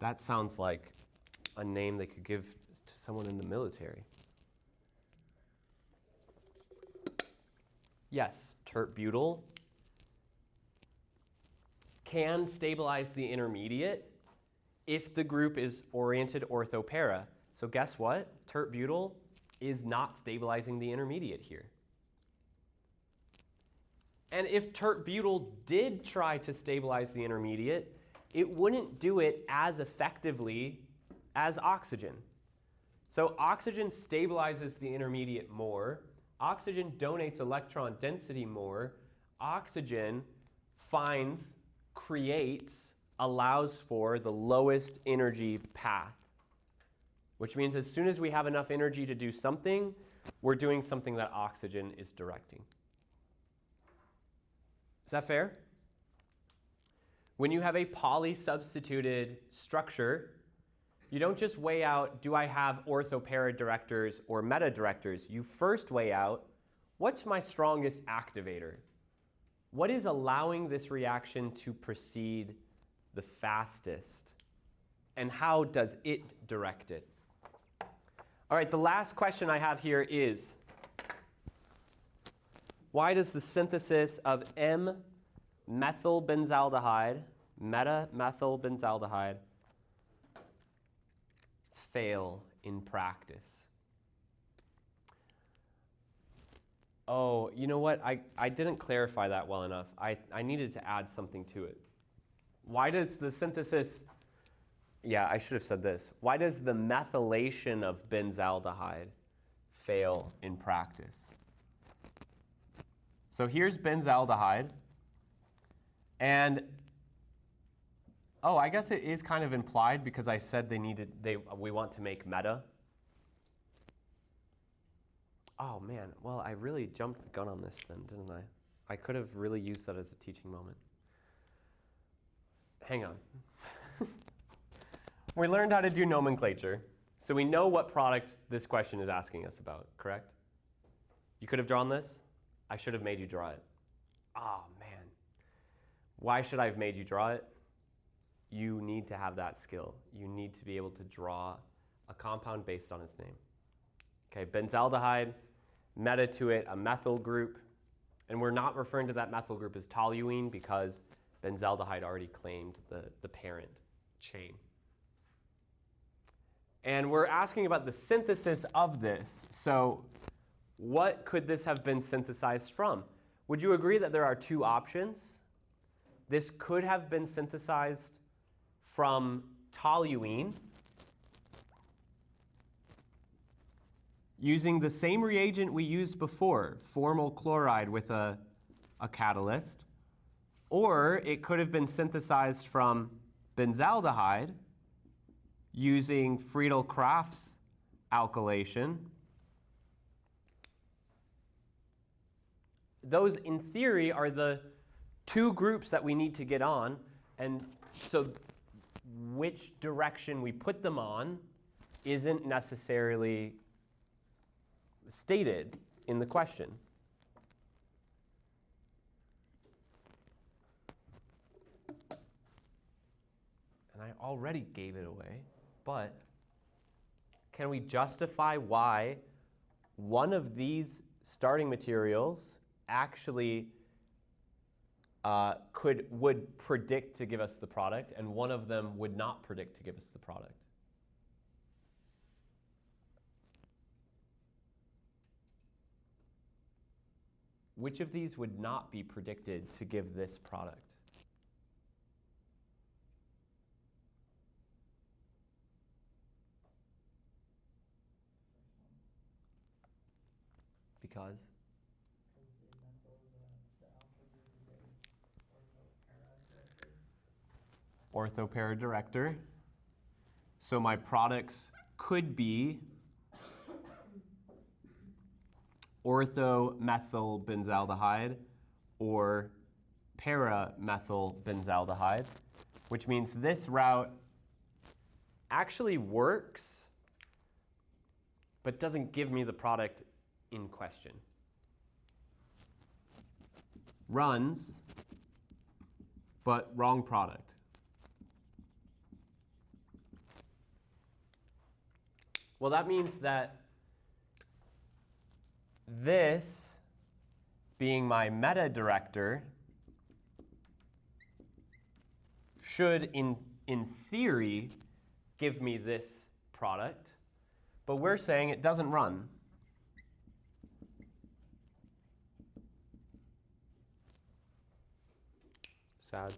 That sounds like a name they could give to someone in the military. Yes, tert-butyl can stabilize the intermediate if the group is oriented orthopara. So guess what? Tert-butyl is not stabilizing the intermediate here. And if tert-butyl did try to stabilize the intermediate, it wouldn't do it as effectively as oxygen. So oxygen stabilizes the intermediate more. Oxygen donates electron density more. Oxygen finds, creates, allows for the lowest energy path, which means as soon as we have enough energy to do something, we're doing something that oxygen is directing. Is that fair? When you have a polysubstituted structure, you don't just weigh out, do I have orthopara directors or meta directors? You first weigh out, what's my strongest activator? What is allowing this reaction to proceed the fastest? And how does it direct it? All right, the last question I have here is, why does the synthesis of M-methylbenzaldehyde, meta-methylbenzaldehyde, fail in practice? Oh, you know what? I didn't clarify that well enough. I needed to add something to it. Why does the synthesis, yeah, I should have said this. Why does the methylation of benzaldehyde fail in practice? So here's benzaldehyde. And, oh, I guess it is kind of implied because I said we want to make meta. Oh, man. Well, I really jumped the gun on this then, didn't I? I could have really used that as a teaching moment. Hang on. We learned how to do nomenclature, so we know what product this question is asking us about, correct? You could have drawn this. I should have made you draw it. Oh, man. Why should I have made you draw it? You need to have that skill. You need to be able to draw a compound based on its name. Okay, benzaldehyde, meta to it, a methyl group. And we're not referring to that methyl group as toluene because benzaldehyde already claimed the parent chain. And we're asking about the synthesis of this. So what could this have been synthesized from? Would you agree that there are two options? This could have been synthesized from toluene using the same reagent we used before, formal chloride with a catalyst. Or it could have been synthesized from benzaldehyde using Friedel-Crafts alkylation. Those, in theory, are the two groups that we need to get on. And so which direction we put them on isn't necessarily stated in the question. And I already gave it away, but can we justify why one of these starting materials actually would predict to give us the product, and one of them would not predict to give us the product? Which of these would not be predicted to give this product? Because? Orthopara director. So my products could be orthomethylbenzaldehyde or paramethylbenzaldehyde, which means this route actually works, but doesn't give me the product in question. Runs, but wrong product. Well, that means that this, being my meta director, should, in theory, give me this product. But we're saying it doesn't run. Sad.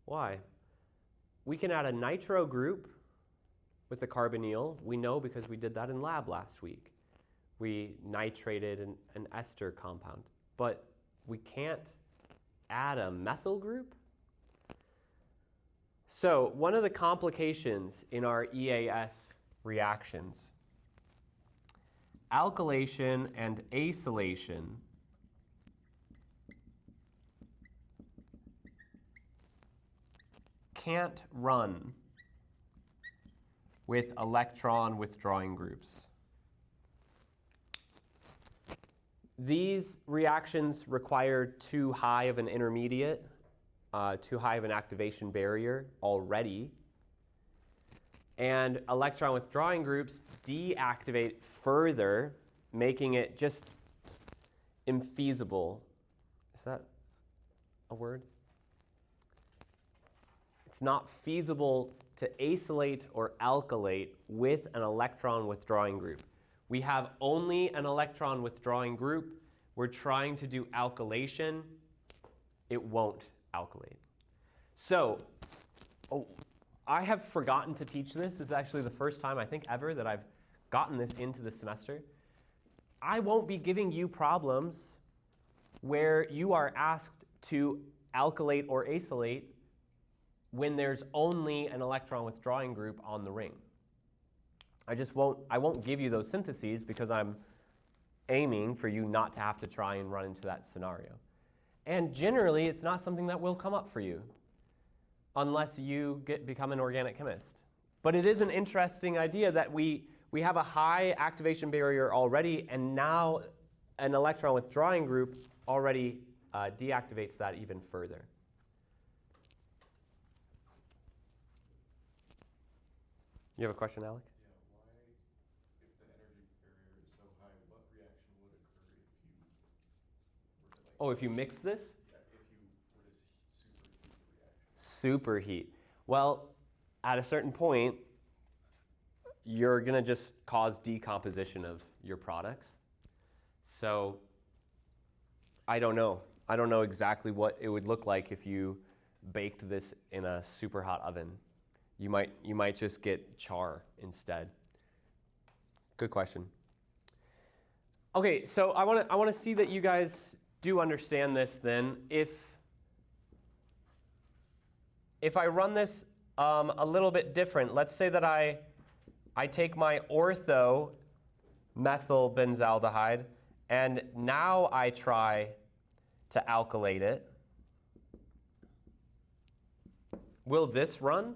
Why? We can add a nitro group with the carbonyl. We know because we did that in lab last week. We nitrated an ester compound. But we can't add a methyl group? So one of the complications in our EAS reactions, alkylation and acylation can't run with electron withdrawing groups. These reactions require too high of an intermediate, too high of an activation barrier already. And electron withdrawing groups deactivate further, making it just infeasible. Is that a word? It's not feasible to acylate or alkylate with an electron withdrawing group. We have only an electron withdrawing group. We're trying to do alkylation. It won't alkylate. So, I have forgotten to teach this. This is actually the first time, I think, ever that I've gotten this into the semester. I won't be giving you problems where you are asked to alkylate or acylate when there's only an electron withdrawing group on the ring. I won't give you those syntheses because I'm aiming for you not to have to try and run into that scenario. And generally, it's not something that will come up for you unless you become an organic chemist. But it is an interesting idea that we have a high activation barrier already, and now an electron withdrawing group already deactivates that even further. You have a question, Alec?
Yeah, why, if the energy barrier is so high, what reaction would occur if you were to
Oh, if you mix this?
Yeah, if you were to superheat the reaction.
Superheat. Well, at a certain point, you're going to just cause decomposition of your products. So I don't know. I don't know exactly what it would look like if you baked this in a super hot oven. You might just get char instead. Good question. Okay, so I want to see that you guys do understand this then. If I run this a little bit different, let's say that I take my ortho methyl benzaldehyde and now I try to alkylate it. Will this run?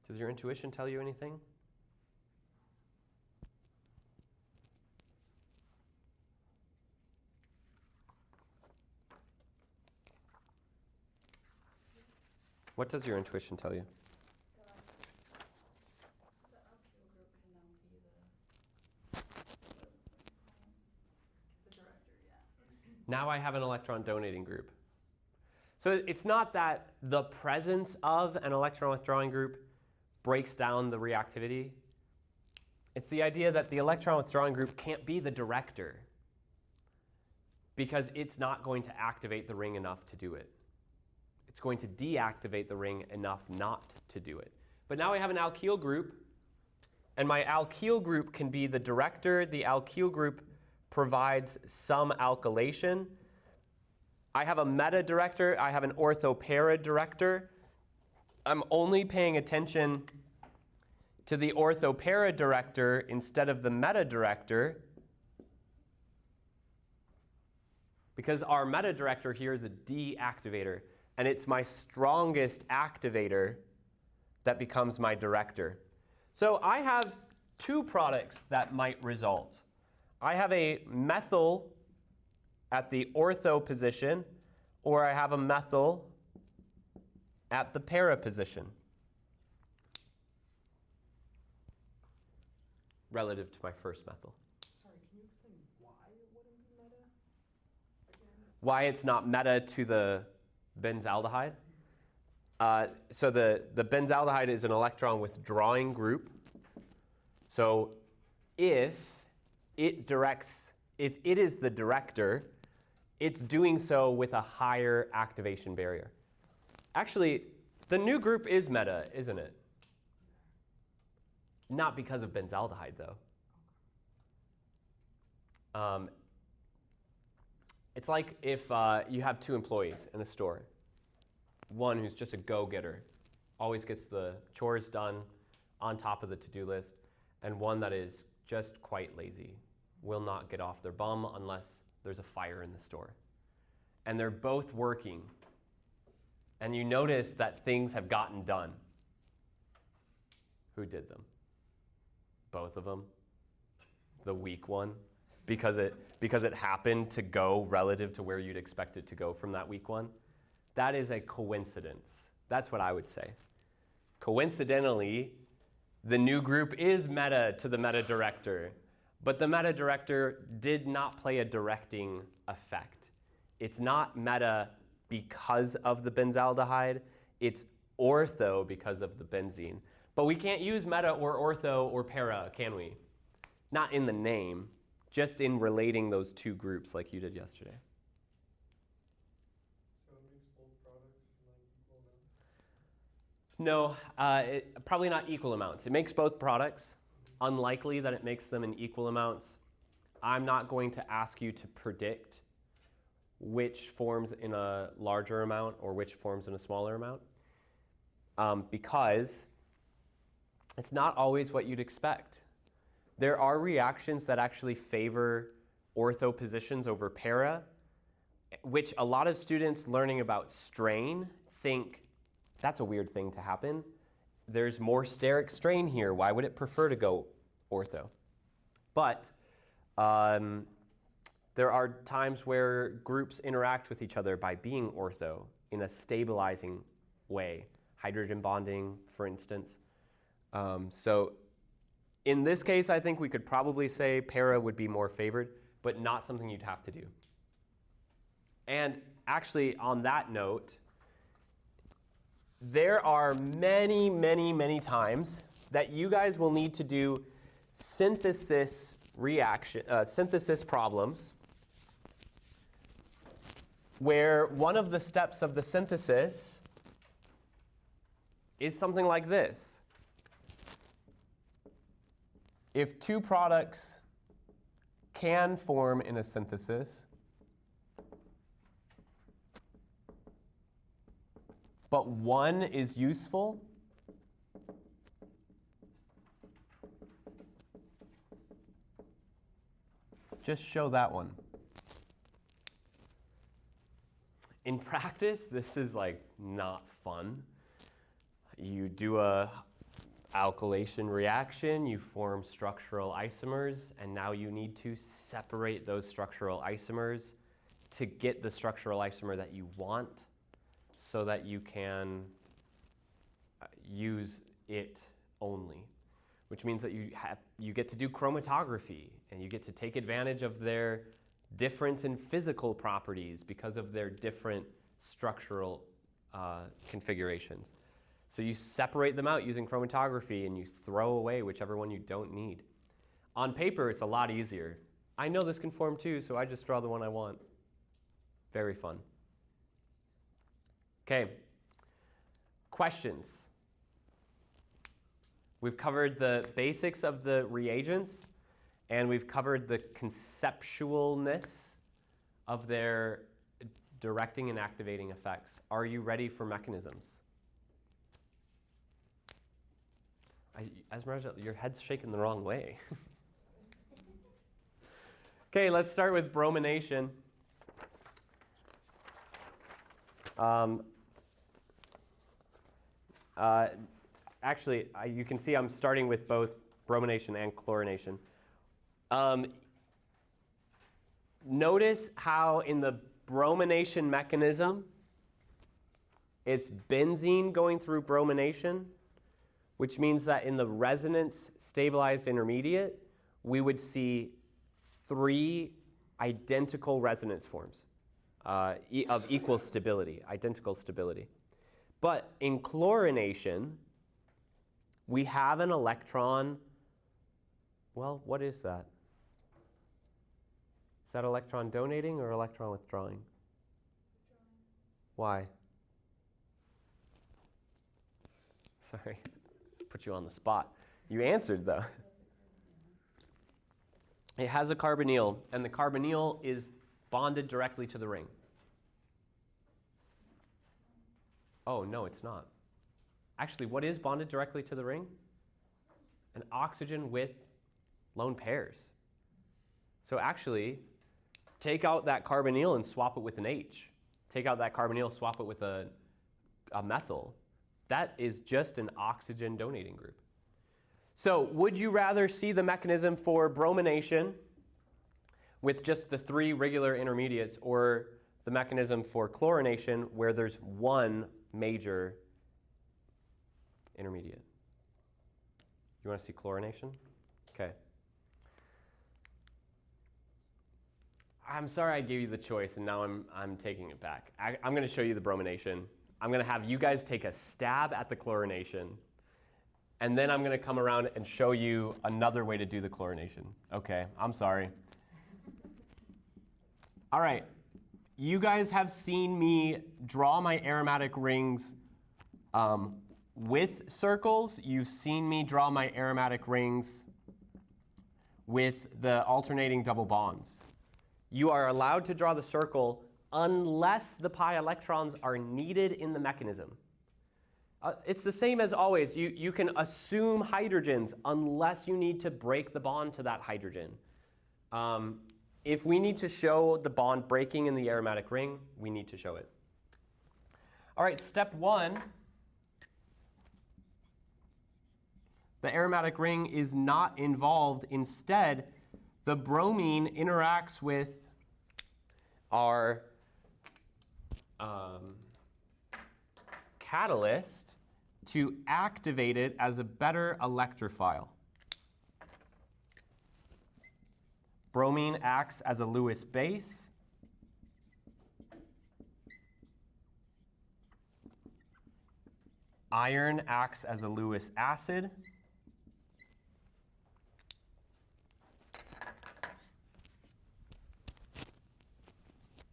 Does your intuition tell you anything? What does your intuition tell you?
The alkyl group can now be the director, yeah.
Now I have an electron donating group. So it's not that the presence of an electron withdrawing group breaks down the reactivity. It's the idea that the electron withdrawing group can't be the director because it's not going to activate the ring enough to do it. It's going to deactivate the ring enough not to do it. But now I have an alkyl group, and my alkyl group can be the director. The alkyl group provides some alkylation. I have a meta-director. I have an ortho-para-director. I'm only paying attention to the ortho-para-director instead of the meta-director because our meta-director here is a deactivator, and it's my strongest activator that becomes my director. So I have two products that might result. I have a methyl at the ortho position. or I have a methyl at the para position relative to my first methyl.
Sorry, can you explain why it wouldn't be meta again?
Why it's not meta to the benzaldehyde? So the benzaldehyde is an electron withdrawing group. So if it is the director, it's doing so with a higher activation barrier. Actually, the new group is meta, isn't it? Not because of benzaldehyde, though. It's like if you have two employees in a store. One who's just a go-getter, always gets the chores done on top of the to-do list, and one that is just quite lazy, will not get off their bum unless there's a fire in the store. And they're both working, and you notice that things have gotten done. Who did them? Both of them. The weak one, because it happened to go relative to where you'd expect it to go from that weak one. That is a coincidence. That's what I would say. Coincidentally, the new group is meta to the meta director, but the meta director did not play a directing effect. It's not meta because of the benzaldehyde, it's ortho because of the benzene. But we can't use meta or ortho or para, can we? Not in the name, just in relating those two groups like you did yesterday.
So it makes both products like equal amounts?
No, probably not equal amounts. It makes both products. Unlikely that it makes them in equal amounts. I'm not going to ask you to predict which forms in a larger amount or which forms in a smaller amount, because it's not always what you'd expect. There are reactions that actually favor ortho positions over para, which a lot of students learning about strain think that's a weird thing to happen. There's more steric strain here. Why would it prefer to go ortho? But there are times where groups interact with each other by being ortho in a stabilizing way. Hydrogen bonding, for instance. So in this case, I think we could probably say para would be more favored, but not something you'd have to do. And actually, on that note, there are many, many, many times that you guys will need to do synthesis problems where one of the steps of the synthesis is something like this. If two products can form in a synthesis, but one is useful, just show that one. In practice, this is like not fun. You do a alkylation reaction, you form structural isomers, and now you need to separate those structural isomers to get the structural isomer that you want so that you can use it only, which means that you get to do chromatography and you get to take advantage of their difference in physical properties because of their different structural configurations. So you separate them out using chromatography and you throw away whichever one you don't need. On paper, it's a lot easier. I know this can form too, so I just draw the one I want. Very fun. Okay, questions? We've covered the basics of the reagents, and we've covered the conceptualness of their directing and activating effects. Are you ready for mechanisms? Esmeralda, your head's shaking the wrong way. Okay, let's start with bromination. Actually, you can see I'm starting with both bromination and chlorination. Notice how in the bromination mechanism, it's benzene going through bromination, which means that in the resonance stabilized intermediate, we would see 3 identical resonance forms of equal stability, identical stability. But in chlorination, we have an electron. Well, what is that? Is that electron donating or electron withdrawing? Why? Sorry, put you on the spot. You answered though. It has a carbonyl, and the carbonyl is bonded directly to the ring. Oh, no, it's not. Actually, what is bonded directly to the ring? An oxygen with lone pairs. So actually, take out that carbonyl and swap it with an H. Take out that carbonyl, swap it with a methyl. That is just an oxygen donating group. So would you rather see the mechanism for bromination with just the 3 regular intermediates, or the mechanism for chlorination where there's 1 major intermediate? You want to see chlorination? Okay. I'm sorry I gave you the choice, and now I'm taking it back. I'm going to show you the bromination. I'm going to have you guys take a stab at the chlorination, and then I'm going to come around and show you another way to do the chlorination. Okay, I'm sorry. All right, you guys have seen me draw my aromatic rings with circles. You've seen me draw my aromatic rings with the alternating double bonds. You are allowed to draw the circle unless the pi electrons are needed in the mechanism. It's the same as always. You can assume hydrogens unless you need to break the bond to that hydrogen. If we need to show the bond breaking in the aromatic ring, we need to show it. All right, step 1. The aromatic ring is not involved. Instead, the bromine interacts with our catalyst to activate it as a better electrophile. Bromine acts as a Lewis base. Iron acts as a Lewis acid.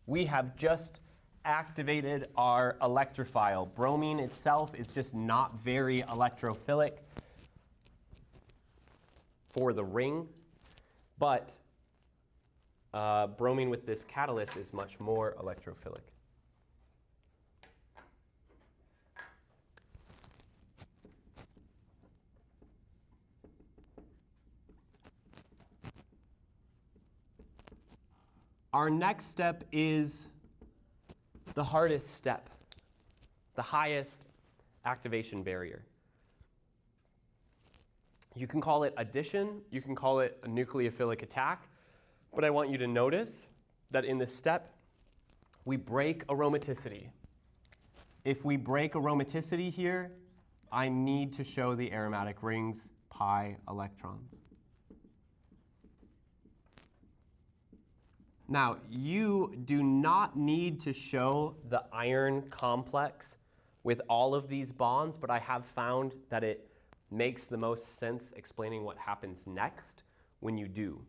We have just activated our electrophile. Bromine itself is just not very electrophilic for the ring, but bromine with this catalyst is much more electrophilic. Our next step is the hardest step, the highest activation barrier. You can call it addition, you can call it a nucleophilic attack, but I want you to notice that in this step, we break aromaticity. If we break aromaticity here, I need to show the aromatic rings pi electrons. Now, you do not need to show the iron complex with all of these bonds, but I have found that it makes the most sense explaining what happens next when you do.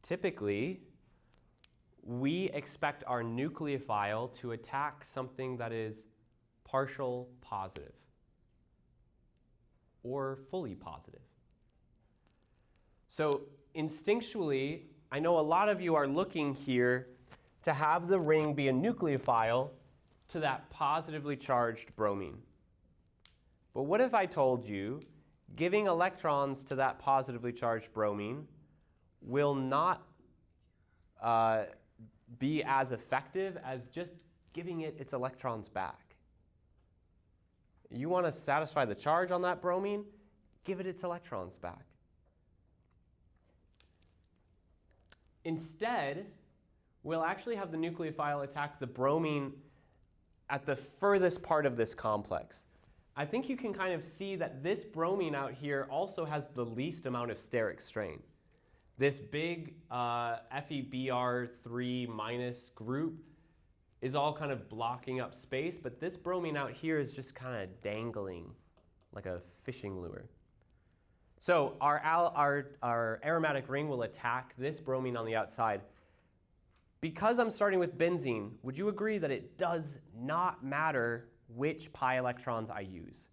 Typically, we expect our nucleophile to attack something that is partial positive or fully positive. So instinctually, I know a lot of you are looking here to have the ring be a nucleophile to that positively charged bromine. But what if I told you giving electrons to that positively charged bromine will not be as effective as just giving it its electrons back? You want to satisfy the charge on that bromine? Give it its electrons back. Instead, we'll actually have the nucleophile attack the bromine at the furthest part of this complex. I think you can kind of see that this bromine out here also has the least amount of steric strain. This big FeBr3 minus group is all kind of blocking up space, but this bromine out here is just kind of dangling like a fishing lure. So our aromatic ring will attack this bromine on the outside. Because I'm starting with benzene, would you agree that it does not matter which pi electrons I use?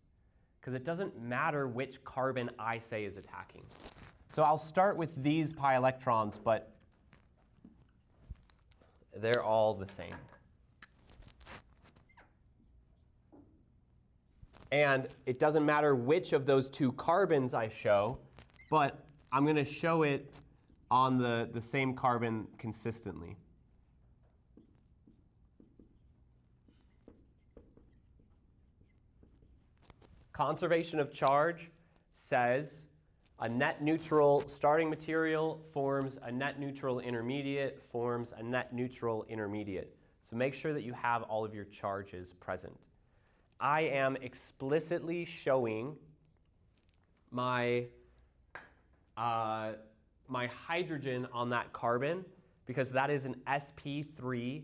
Because it doesn't matter which carbon I say is attacking. So I'll start with these pi electrons, but they're all the same. And it doesn't matter which of those two carbons I show, but I'm going to show it on the same carbon consistently. Conservation of charge says a net neutral starting material forms a net neutral intermediate, forms a net neutral intermediate. So make sure that you have all of your charges present. I am explicitly showing my hydrogen on that carbon because that is an sp3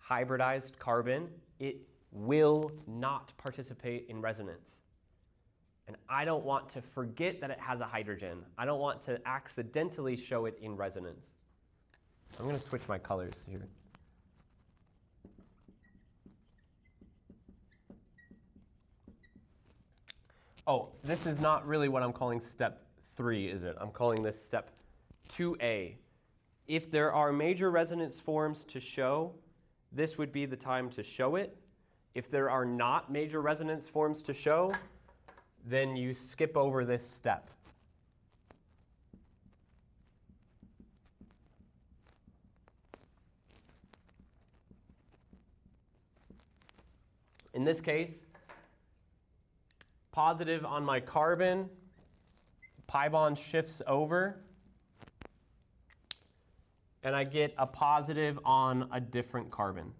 hybridized carbon. It will not participate in resonance. And I don't want to forget that it has a hydrogen. I don't want to accidentally show it in resonance. I'm going to switch my colors here. Oh, this is not really what I'm calling step 3, is it? I'm calling this step 2A. If there are major resonance forms to show, this would be the time to show it. If there are not major resonance forms to show, then you skip over this step. In this case, positive on my carbon, pi bond shifts over, and I get a positive on a different carbon.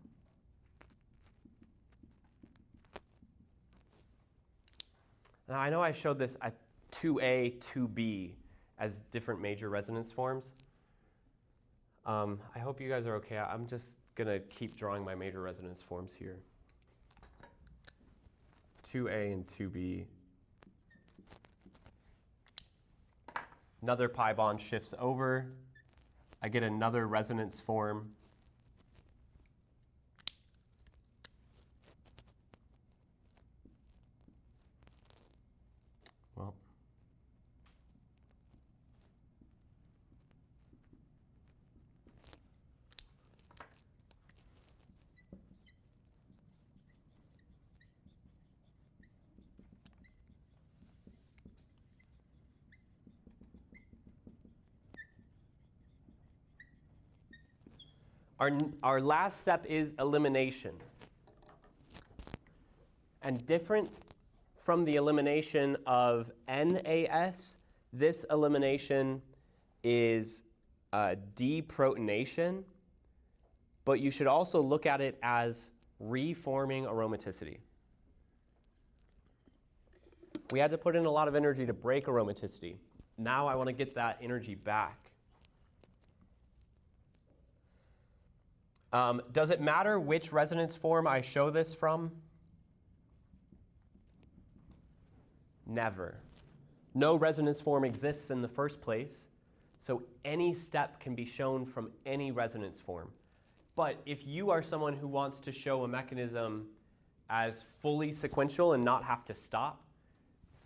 Now, I know I showed this at 2A, 2B as different major resonance forms. I hope you guys are okay. I'm just going to keep drawing my major resonance forms here. 2A and 2B. Another pi bond shifts over. I get another resonance form. Well, our last step is elimination. And different from the elimination of NAS, this elimination is deprotonation, but you should also look at it as reforming aromaticity. We had to put in a lot of energy to break aromaticity. Now I want to get that energy back. Does it matter which resonance form I show this from? Never. No resonance form exists in the first place, so any step can be shown from any resonance form. But if you are someone who wants to show a mechanism as fully sequential and not have to stop,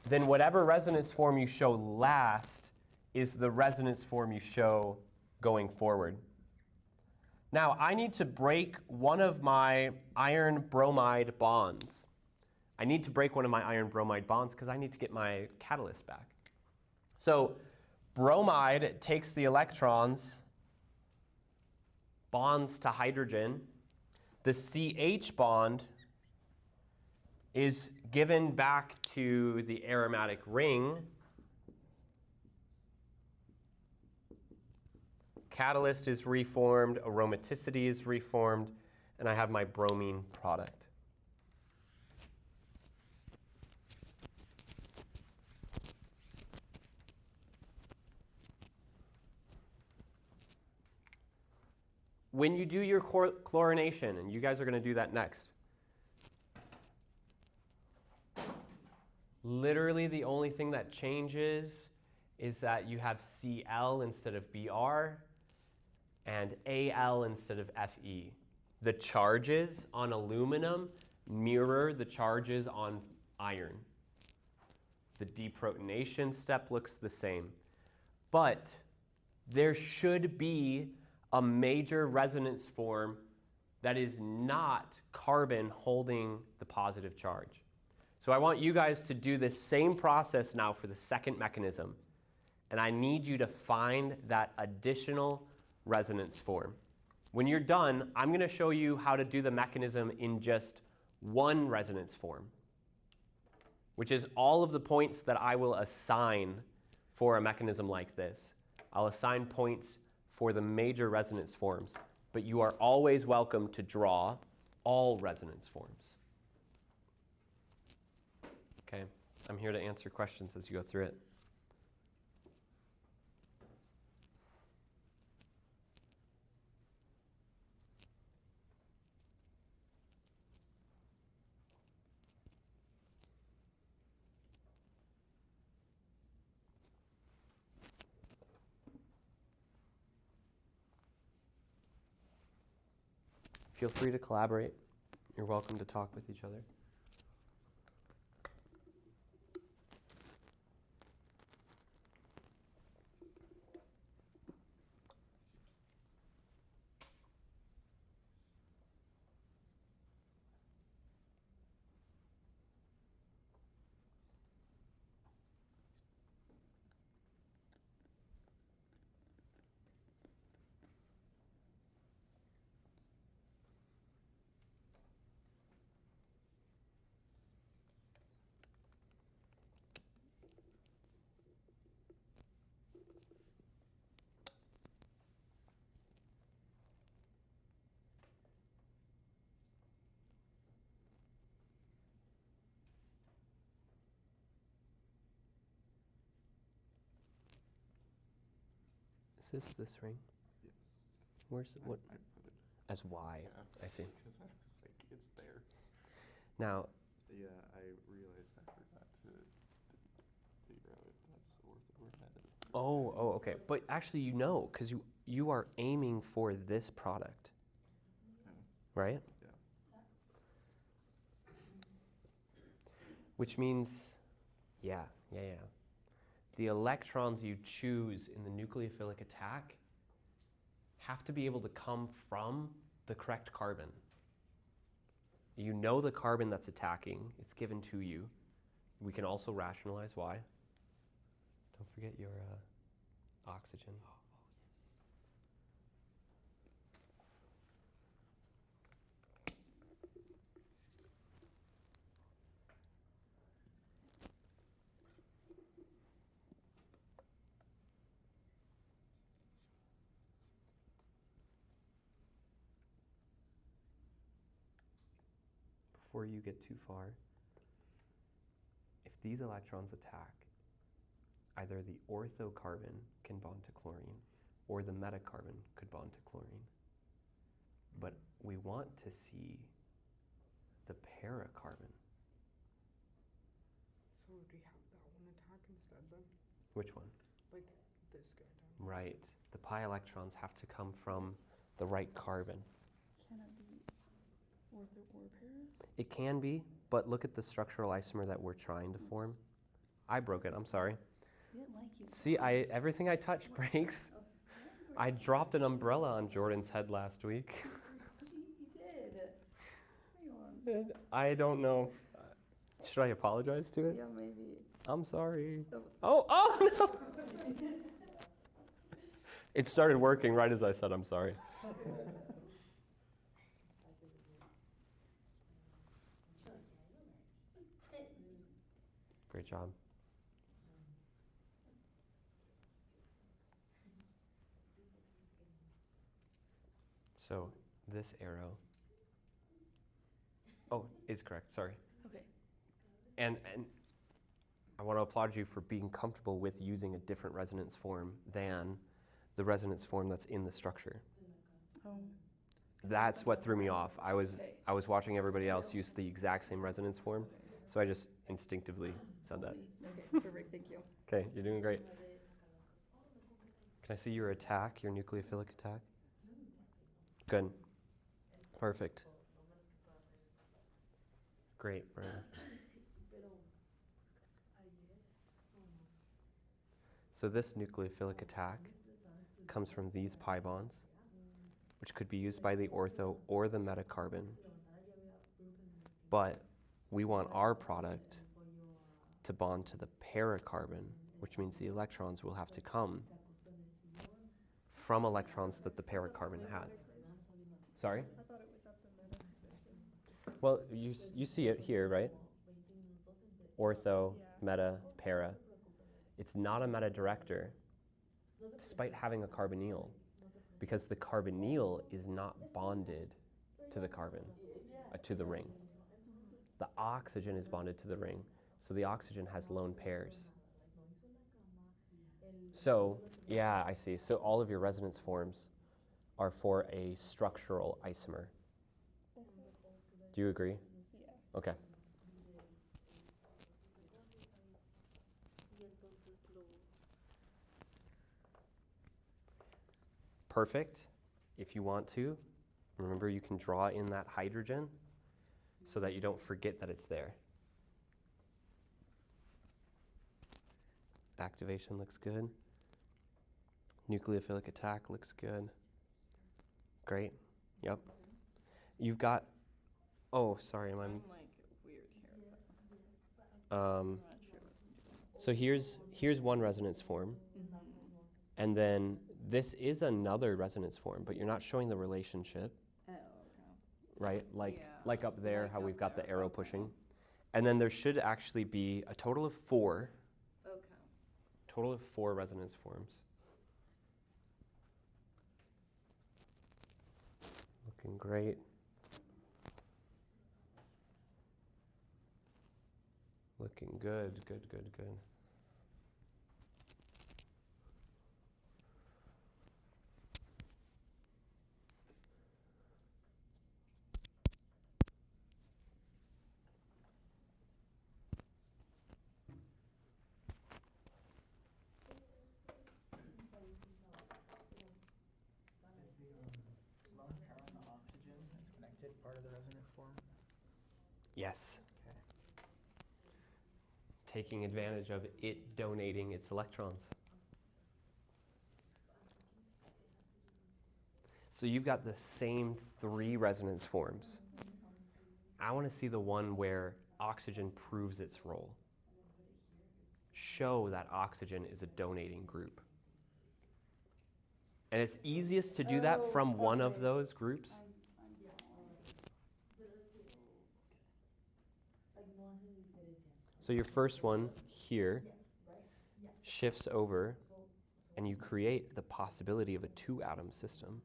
then whatever resonance form you show last is the resonance form you show going forward. Now, I need to break one of my iron bromide bonds. I need to break one of my iron bromide bonds because I need to get my catalyst back. So bromide takes the electrons, bonds to hydrogen. The CH bond is given back to the aromatic ring, catalyst is reformed, aromaticity is reformed, and I have my bromine product. When you do your chlorination, and you guys are going to do that next, literally the only thing that changes is that you have Cl instead of Br and Al instead of Fe. The charges on aluminum mirror the charges on iron. The deprotonation step looks the same. But there should be a major resonance form that is not carbon holding the positive charge. So I want you guys to do the same process now for the second mechanism. And I need you to find that additional resonance form. When you're done, I'm going to show you how to do the mechanism in just one resonance form, which is all of the points that I will assign for a mechanism like this. I'll assign points for the major resonance forms, but you are always welcome to draw all resonance forms. Okay, I'm here to answer questions as you go through it. Feel free to collaborate. You're welcome to talk with each other. Is this ring?
Yes.
Where's what?
I put it.
As Y.
Yeah.
I see.
Because I was like, it's there.
Now,
Yeah, I realized I forgot to figure out if that's ortho or meta.
okay. But actually, you know, because you are aiming for this product,
Yeah.
right?
Yeah.
Which means, yeah. The electrons you choose in the nucleophilic attack have to be able to come from the correct carbon. You know the carbon that's attacking. It's given to you. We can also rationalize why. Don't forget your oxygen. Before you get too far, if these electrons attack, either the ortho carbon can bond to chlorine or the metacarbon could bond to chlorine. But we want to see the paracarbon.
So would we have that one attack instead then?
Which one?
Like this guy down here?
Right. The pi electrons have to come from the right carbon.
Can it be ortho or para?
It can be, but look at the structural isomer that we're trying to form. I broke it, I'm sorry.
I didn't like you.
See, everything I touch breaks. I dropped an umbrella on Jordan's head last week.
You did. What's going on?
I don't know. Should I apologize to it?
Yeah, maybe.
I'm sorry.
Oh.
Oh no! It started working right as I said I'm sorry. Great job. So this arrow, oh, is correct, sorry.
Okay.
And I want to applaud you for being comfortable with using a different resonance form than the resonance form that's in the structure.
Oh.
That's what threw me off. I was
Okay.
watching everybody else use the exact same resonance form, so I just instinctively said that.
Okay, perfect, thank you.
Okay, you're doing great. Can I see your attack, your nucleophilic attack? Good. Perfect. Great, Brenda. So this nucleophilic attack comes from these pi bonds, which could be used by the ortho or the metacarbon. But we want our product to bond to the paracarbon, which means the electrons will have to come from electrons that the paracarbon has. Sorry?
I thought it was at the meta position.
Well, you see it here, right? Ortho,
Yeah.
meta, para. It's not a meta director, despite having a carbonyl, because the carbonyl is not bonded to the carbon, to the ring. The oxygen is bonded to the ring, so the oxygen has lone pairs. So, yeah, I see. So all of your resonance forms are for a structural isomer. Do you agree?
Yeah.
Okay. Perfect. If you want to, remember you can draw in that hydrogen so that you don't forget that it's there. Activation looks good. Nucleophilic attack looks good. Great. Yep. You've got, oh, sorry,
I'm like weird here.
um,
I'm not sure.
so here's one resonance form,
Mm-hmm.
and then this is another resonance form, but you're not showing the relationship,
Oh, okay.
right? Like
Yeah,
like up there,
like
how
up
we've got the
there,
arrow
okay.
pushing. And then there should actually be a total of four
Okay.
resonance forms. Looking great. Looking good, good, good, good.
Is the lone pair on the oxygen that's connected part of the resonance form?
Yes.
Okay.
Taking advantage of it donating its electrons. So you've got the same three resonance forms. I want to see the one where oxygen proves its role. Show that oxygen is a donating group. And it's easiest to do that from one of those groups. So your first one here shifts over and you create the possibility of a two-atom system.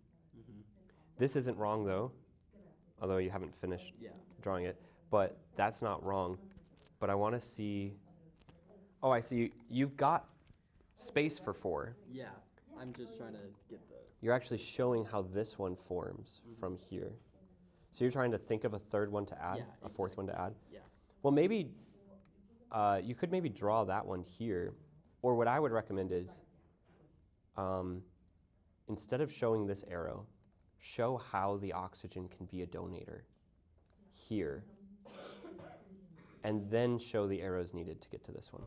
This isn't wrong though, although you haven't finished drawing it, but that's not wrong. But I want to see, oh, I see, you've got space for four.
Yeah, I'm just trying to get the.
You're actually showing how this one forms from here. So you're trying to think of a third one to add,
Yeah,
a fourth one to add?
Yeah.
Well, maybe you could maybe draw that one here, or what I would recommend is instead of showing this arrow, show how the oxygen can be a donator here, and then show the arrows needed to get to this one.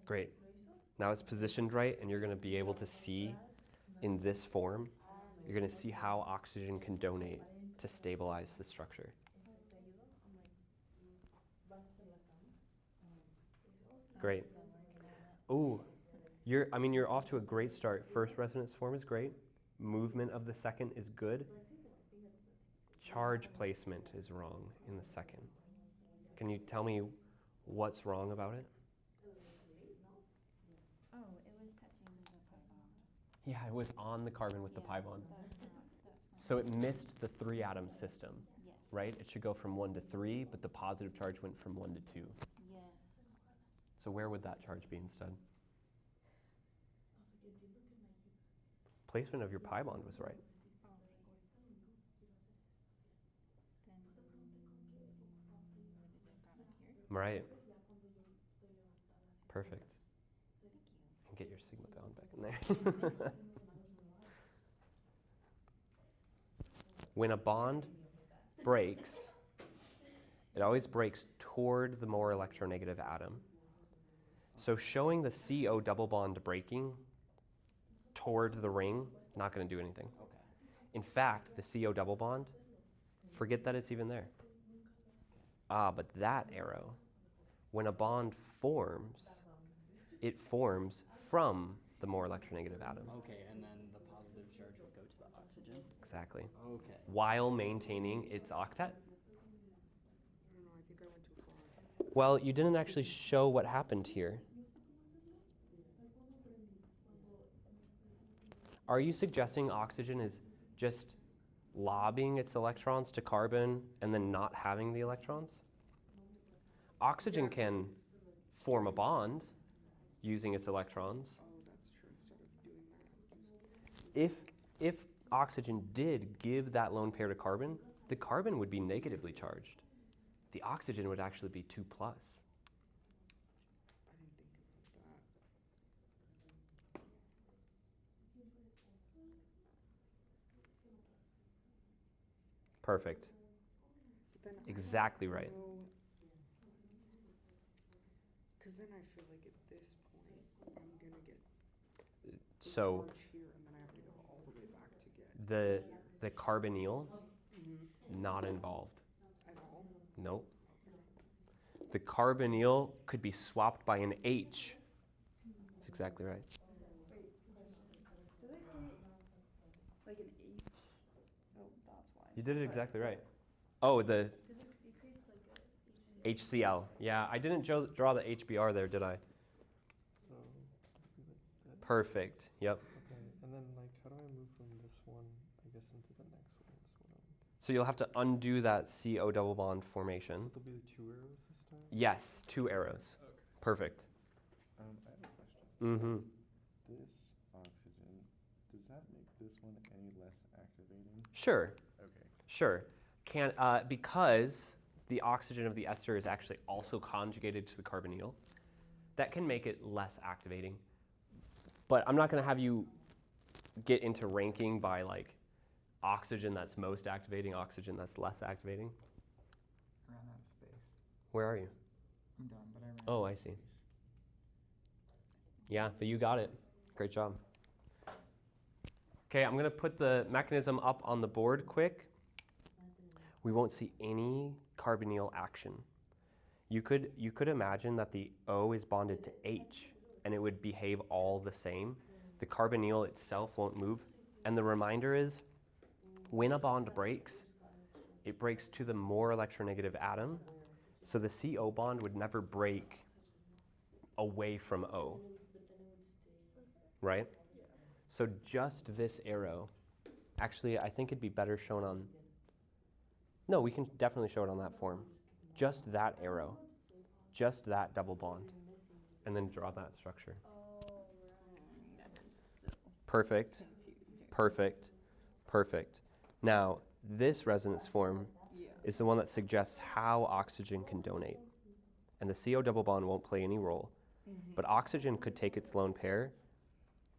Great. Now it's positioned right, and you're going to be able to see in this form, you're going to see how oxygen can donate to stabilize the structure. Great. Ooh, you're off to a great start. First resonance form is great. Movement of the second is good. Charge placement is wrong in the second. Can you tell me what's wrong about it?
Oh, it was touching the pi bond.
Yeah, it was on the carbon with the pi bond.
That's not.
So it missed the 3-atom system,
Yes.
right? It should go from 1 to 3, but the positive charge went from 1 to 2.
Yes.
So where would that charge be instead? Placement of your pi bond was right.
Okay. Then would it have gone up here?
Right. Perfect.
Thank you.
And get your sigma bound back in there. When a bond breaks, it always breaks toward the more electronegative atom. So showing the CO double bond breaking toward the ring, not going to do anything.
Okay.
In fact, the CO double bond, forget that it's even there. But that arrow, when a bond forms, it forms from the more electronegative atom.
Okay, and then the positive charge will go to the oxygen?
Exactly.
Okay.
While maintaining its octet.
I don't know, I think I went too far.
Well, you didn't actually show what happened here. Are you suggesting oxygen is just lobbing its electrons to carbon and then not having the electrons? Oxygen can form a bond using its electrons.
Oh, that's true, instead of doing that.
If oxygen did give that lone pair to carbon, the carbon would be negatively charged. The oxygen would actually be 2+.
I didn't think about that.
Perfect.
But then
Exactly right.
Because then I feel like at this point, I'm gonna get the
So
charge here, and then I have to go all the way back to get
the carbonyl,
Mhm.
not involved.
At all.
Nope. The carbonyl could be swapped by an H. That's exactly right.
Does it create like an H? Oh, that's why.
You did it exactly right. Oh, the
Because it creates like a
HCl. Yeah, I didn't draw the HBr there, did I?
So, like that.
Perfect. Yep.
Okay, and then like, how do I move from this one, I guess, into the next one?
So you'll have to undo that CO double bond formation.
So there'll be the 2 arrows this time?
Yes, 2 arrows.
Okay.
Perfect.
I have a question.
Mm-hmm.
This oxygen, does that make this one any less activating?
Sure.
Okay.
Sure. Because the oxygen of the ester is actually also conjugated to the carbonyl, that can make it less activating. But I'm not going to have you get into ranking by like oxygen that's most activating, oxygen that's less activating.
I ran out of space.
Where are you?
I'm done, but I ran
Oh,
out of
I see.
space.
Yeah, but you got it. Great job. Okay, I'm going to put the mechanism up on the board quick. We won't see any carbonyl action. You could imagine that the O is bonded to H and it would behave all the same. The carbonyl itself won't move. And the reminder is when a bond breaks, it breaks to the more electronegative atom. So the CO bond would never break away from O. Right? So just this arrow. Actually, I think it'd be better shown on. No, we can definitely show it on that form. Just that arrow. Just that double bond. And then draw that structure. Perfect. Perfect. Perfect. Now, this resonance form is the one that suggests how oxygen can donate. And the CO double bond won't play any role. But oxygen could take its lone pair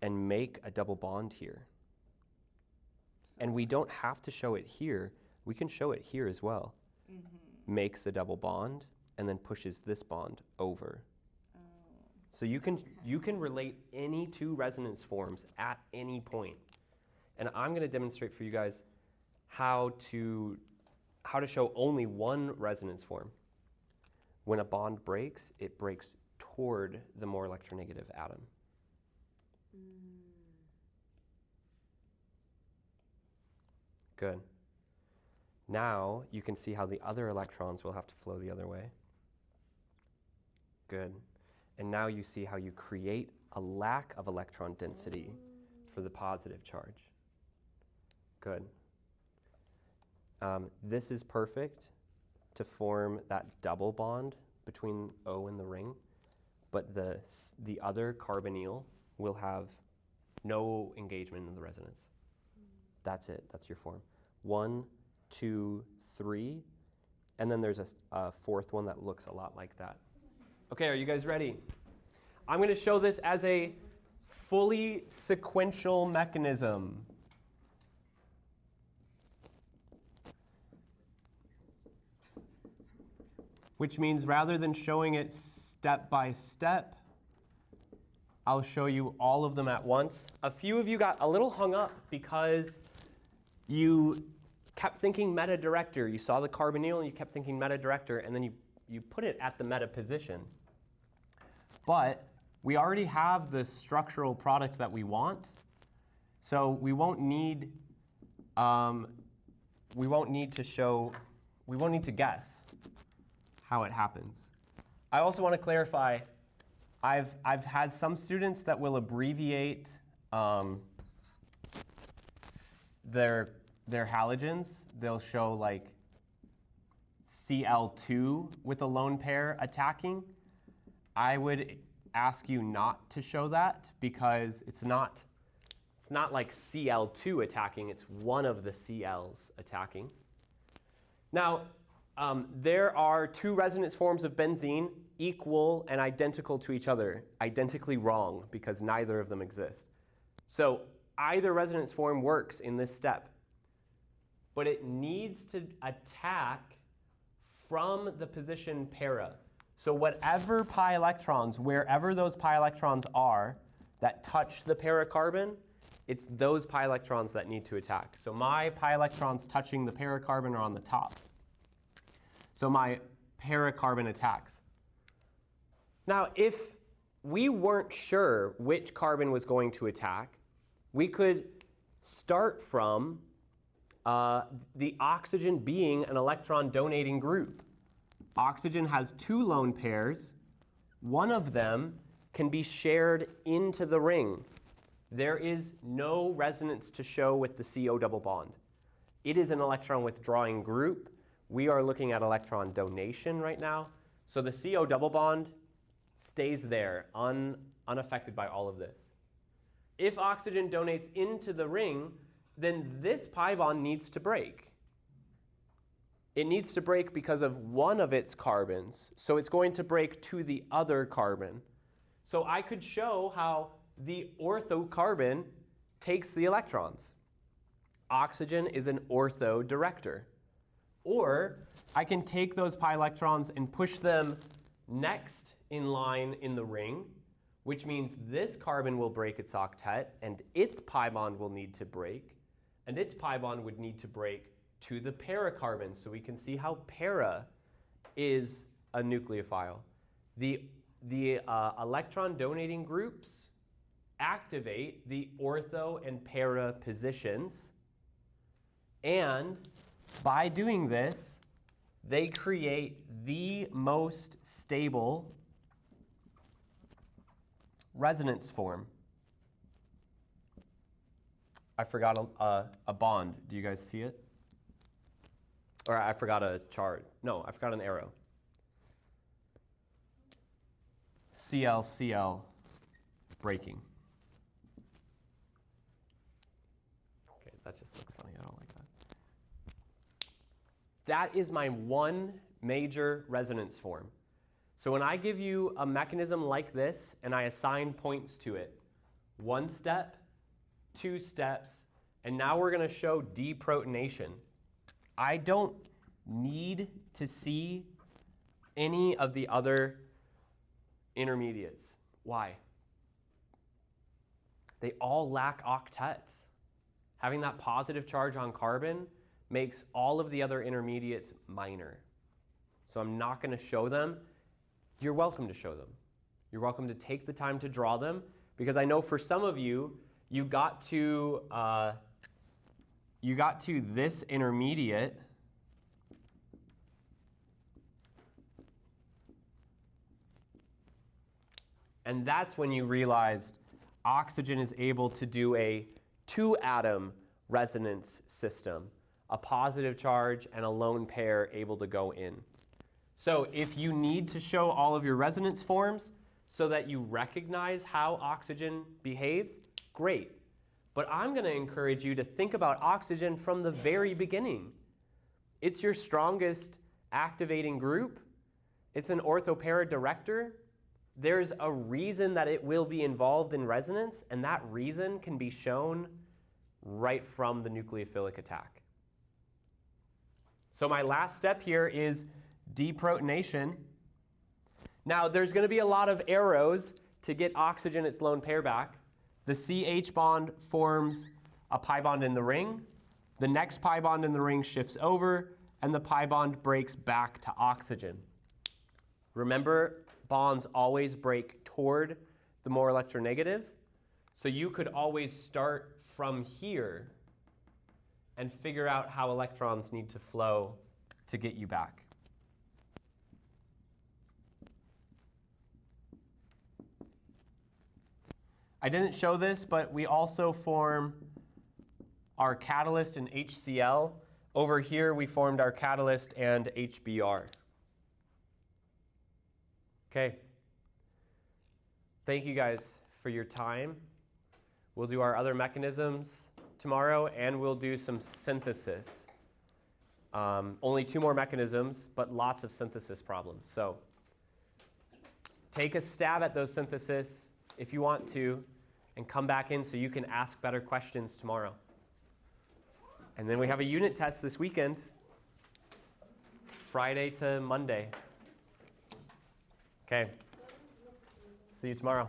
and make a double bond here. And we don't have to show it here. We can show it here as well. Makes a double bond and then pushes this bond over. So you can relate any 2 resonance forms at any point. And I'm going to demonstrate for you guys how to show only one resonance form. When a bond breaks, it breaks toward the more electronegative atom. Good. Now you can see how the other electrons will have to flow the other way. Good. And now you see how you create a lack of electron density for the positive charge. Good. This is perfect to form that double bond between O and the ring, but the other carbonyl will have no engagement in the resonance. That's it. That's your form. 1, 2, 3, and then there's a fourth one that looks a lot like that. Okay, are you guys ready? I'm going to show this as a fully sequential mechanism. Which means rather than showing it step by step, I'll show you all of them at once. A few of you got a little hung up because you kept thinking meta director. You saw the carbonyl and you kept thinking meta director, and then you put it at the meta position. But we already have the structural product that we want, so we won't need to guess how it happens. I also want to clarify, I've had some students that will abbreviate their halogens. They'll show like Cl2 with a lone pair attacking. I would ask you not to show that because it's not like Cl2 attacking, it's one of the Cl's attacking. Now, there are two resonance forms of benzene, equal and identical to each other, identically wrong because neither of them exist. So either resonance form works in this step, but it needs to attack from the position para. So whatever pi electrons, wherever those pi electrons are that touch the para carbon, it's those pi electrons that need to attack. So my pi electrons touching the para carbon are on the top. So my para carbon attacks. Now, if we weren't sure which carbon was going to attack, we could start from the oxygen being an electron donating group. Oxygen has two lone pairs. One of them can be shared into the ring. There is no resonance to show with the CO double bond. It is an electron withdrawing group. We are looking at electron donation right now. So the CO double bond stays there, unaffected by all of this. If oxygen donates into the ring, then this pi bond needs to break. It needs to break because of one of its carbons. So it's going to break to the other carbon. So I could show how the ortho carbon takes the electrons. Oxygen is an ortho director. Or I can take those pi electrons and push them next in line in the ring, which means this carbon will break its octet, and its pi bond will need to break, and its pi bond would need to break to the para carbon. So we can see how para is a nucleophile. The electron donating groups activate the ortho and para positions, and by doing this, they create the most stable resonance form. I forgot a bond. Do you guys see it? Or I forgot a chart. No, I forgot an arrow. Cl-Cl breaking. Okay, that just looks funny. I don't like that. That is my one major resonance form. So when I give you a mechanism like this and I assign points to it, 1 step, 2 steps, and now we're going to show deprotonation. I don't need to see any of the other intermediates. Why? They all lack octets. Having that positive charge on carbon makes all of the other intermediates minor. So I'm not going to show them. You're welcome to show them. You're welcome to take the time to draw them, because I know for some of you, you got to this intermediate, and that's when you realized oxygen is able to do a 2-atom resonance system, a positive charge and a lone pair able to go in. So if you need to show all of your resonance forms so that you recognize how oxygen behaves, great. But I'm going to encourage you to think about oxygen from the very beginning. It's your strongest activating group. It's an orthopara director. There's a reason that it will be involved in resonance, and that reason can be shown right from the nucleophilic attack. So my last step here is deprotonation. Now, there's going to be a lot of arrows to get oxygen its lone pair back. The CH bond forms a pi bond in the ring. The next pi bond in the ring shifts over, and the pi bond breaks back to oxygen. Remember, bonds always break toward the more electronegative. So you could always start from here and figure out how electrons need to flow to get you back. I didn't show this, but we also form our catalyst in HCl. Over here, we formed our catalyst and HBr. Okay. Thank you guys for your time. We'll do our other mechanisms tomorrow, and we'll do some synthesis. Only 2 more mechanisms, but lots of synthesis problems. So take a stab at those synthesis if you want to, and come back in so you can ask better questions tomorrow. And then we have a unit test this weekend, Friday to Monday. Okay. See you tomorrow.